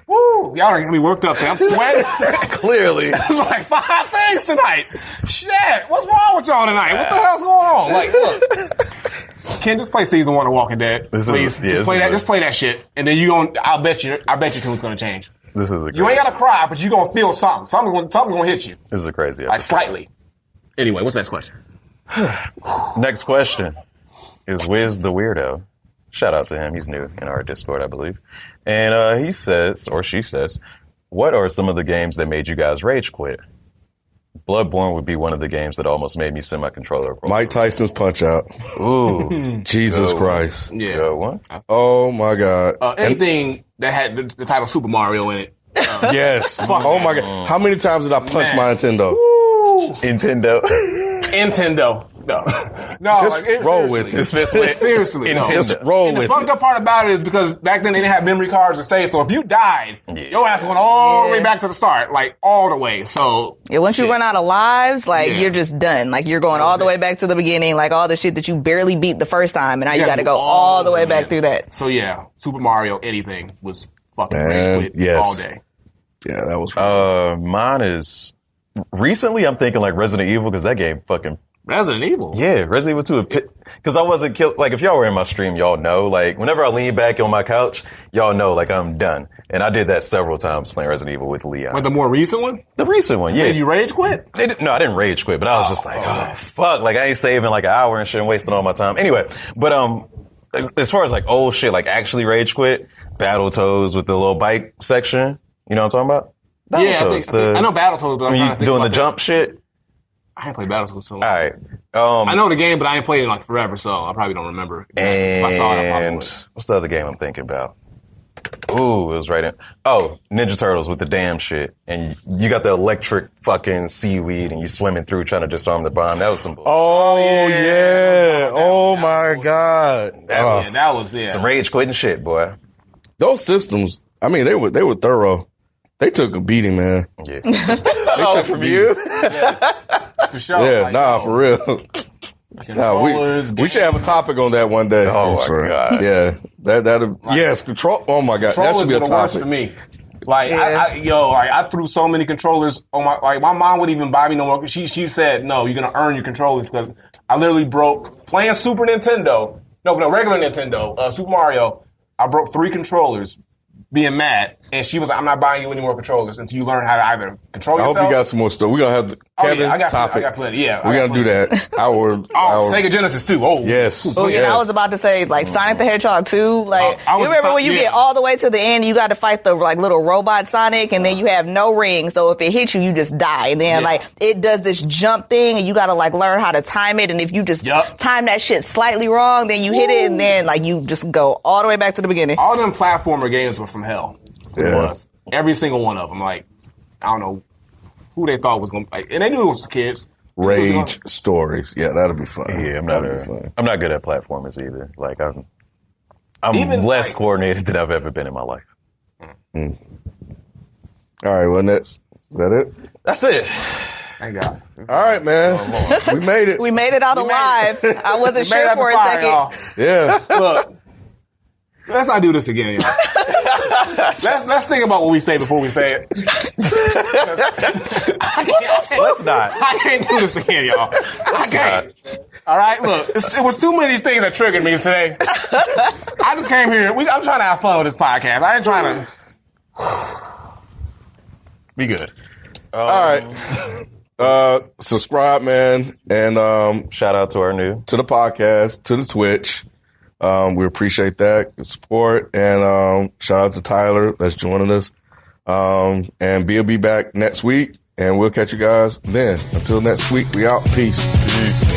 Speaker 3: Woo! Y'all are going to be worked up. I'm sweating.
Speaker 1: Clearly.
Speaker 3: It's like 5 things tonight. Shit. What's wrong with y'all tonight? What the hell's going on? Like, look. Ken, just play season 1 of Walking Dead. Please. Just play that shit. And then I bet you tune's going to change.
Speaker 2: This is
Speaker 3: you ain't got to cry, but you going to feel something. Something's going to hit you.
Speaker 2: This is a crazy episode.
Speaker 3: Like, slightly. Anyway, what's the next question?
Speaker 2: Next question is, Wiz the Weirdo? Shout out to him. He's new in our Discord, I believe. And he says, or she says, what are some of the games that made you guys rage quit? Bloodborne would be one of the games that almost made me send my controller.
Speaker 1: Mike Tyson's Punch-Out.
Speaker 2: Ooh.
Speaker 1: Jesus Christ.
Speaker 3: Yeah.
Speaker 2: Good one.
Speaker 1: Oh, my God.
Speaker 3: Anything that had the title Super Mario in it.
Speaker 1: Yes. Oh, my God. How many times did I punch my Nintendo?
Speaker 2: Nintendo.
Speaker 3: Nintendo. No.
Speaker 1: Just roll with it.
Speaker 3: Seriously. No.
Speaker 1: Just roll
Speaker 3: And
Speaker 1: with
Speaker 3: the fucked up part about it is because back then they didn't have memory cards to save, so if you died, your ass went all the way back to the start, like all the way. So
Speaker 4: yeah, once you run out of lives, like you're just done. Like you're going all the way back to the beginning, like all the shit that you barely beat the first time, and now you got to go all the way back through that.
Speaker 3: So yeah, Super Mario, anything was fucking rage quit all day.
Speaker 1: Yeah, that was right.
Speaker 2: Mine is recently. I'm thinking like Resident Evil because that game fucking.
Speaker 3: Resident Evil?
Speaker 2: Yeah, Resident Evil 2. Because I wasn't killed. Like, if y'all were in my stream, y'all know. Like, whenever I lean back on my couch, y'all know, like, I'm done. And I did that several times playing Resident Evil with Leon.
Speaker 3: Like the more recent one?
Speaker 2: The recent one, yeah.
Speaker 3: Did you rage quit?
Speaker 2: No, I didn't rage quit, but I was just like, oh, fuck. Like, I ain't saving like an hour and shit and wasting all my time. Anyway, but, as far as like old shit, like actually rage quit, Battletoads with the little bike section. You know what I'm talking about?
Speaker 3: I know Battletoads, but I'm trying to think
Speaker 2: doing
Speaker 3: about
Speaker 2: the jump shit.
Speaker 3: I ain't played Battletoads so long.
Speaker 2: All right.
Speaker 3: I know the game, but I ain't played it in like forever, so I probably don't remember. If I saw it, I probably would.
Speaker 2: What's the other game I'm thinking about? Ooh, it was right in. Oh, Ninja Turtles with the damn shit. And you got the electric fucking seaweed and you swimming through trying to disarm the bomb. That was some bullshit.
Speaker 1: Oh, yeah. Oh, my God.
Speaker 3: That was
Speaker 2: some rage quitting shit, boy.
Speaker 1: Those systems, I mean, they were thorough. They took a beating, man.
Speaker 2: Yeah.
Speaker 1: They took from you?
Speaker 3: For sure.
Speaker 1: Yeah, like, for real. We should have a topic on that one day.
Speaker 2: Oh, my God.
Speaker 1: Yeah. Yes, control. Oh, my God. That should be a topic.
Speaker 3: For me. Like, I threw so many controllers on my mom wouldn't even buy me no more. She said, no, you're going to earn your controllers because I literally broke, playing Super Nintendo, regular Nintendo, Super Mario, I broke 3 controllers being mad, and she was like, I'm not buying you any more controllers until you learn how to either control yourself.
Speaker 1: I hope you got some more stuff. We're going to have the Kevin topic.
Speaker 3: I got plenty, yeah.
Speaker 1: We're going to do that. Our
Speaker 3: Sega Genesis too. Oh,
Speaker 1: yes.
Speaker 4: Oh, yeah,
Speaker 1: yes.
Speaker 4: I was about to say, like, Sonic the Hedgehog 2. Like, you remember when you get all the way to the end, you got to fight the, like, little robot Sonic, and then you have no ring, so if it hits you, you just die. And then, like, it does this jump thing, and you got to, like, learn how to time it, and if you just time that shit slightly wrong, then you hit it, and then, like, you just go all the way back to the beginning.
Speaker 3: All them platformer games were from hell.
Speaker 1: Yeah.
Speaker 3: It was. Every single one of them. Like, I don't know who they thought was going to, like, and they knew it was the kids.
Speaker 1: Rage stories. Yeah, that'll be fun.
Speaker 2: Yeah, I'm not good at platformers either. Like, I'm even less coordinated than I've ever been in my life.
Speaker 1: Mm. All right, well, is that it?
Speaker 2: That's it.
Speaker 3: Thank God.
Speaker 1: All right, man. We made it.
Speaker 4: We made it out alive. I wasn't sure for a second.
Speaker 3: Y'all.
Speaker 1: Yeah.
Speaker 3: Look. Let's not do this again, y'all. Let's think about what we say before we say it.
Speaker 2: Let's not.
Speaker 3: I can't do this again, y'all. I can't. All right, look. It was too many things that triggered me today. I just came here. I'm trying to have fun with this podcast. I ain't trying to be good.
Speaker 1: All right. Subscribe, man, and
Speaker 2: shout out to
Speaker 1: the podcast, to the Twitch. We appreciate that support, and shout out to Tyelerr that's joining us. And we'll be back next week, and we'll catch you guys then. Until next week, we out. Peace.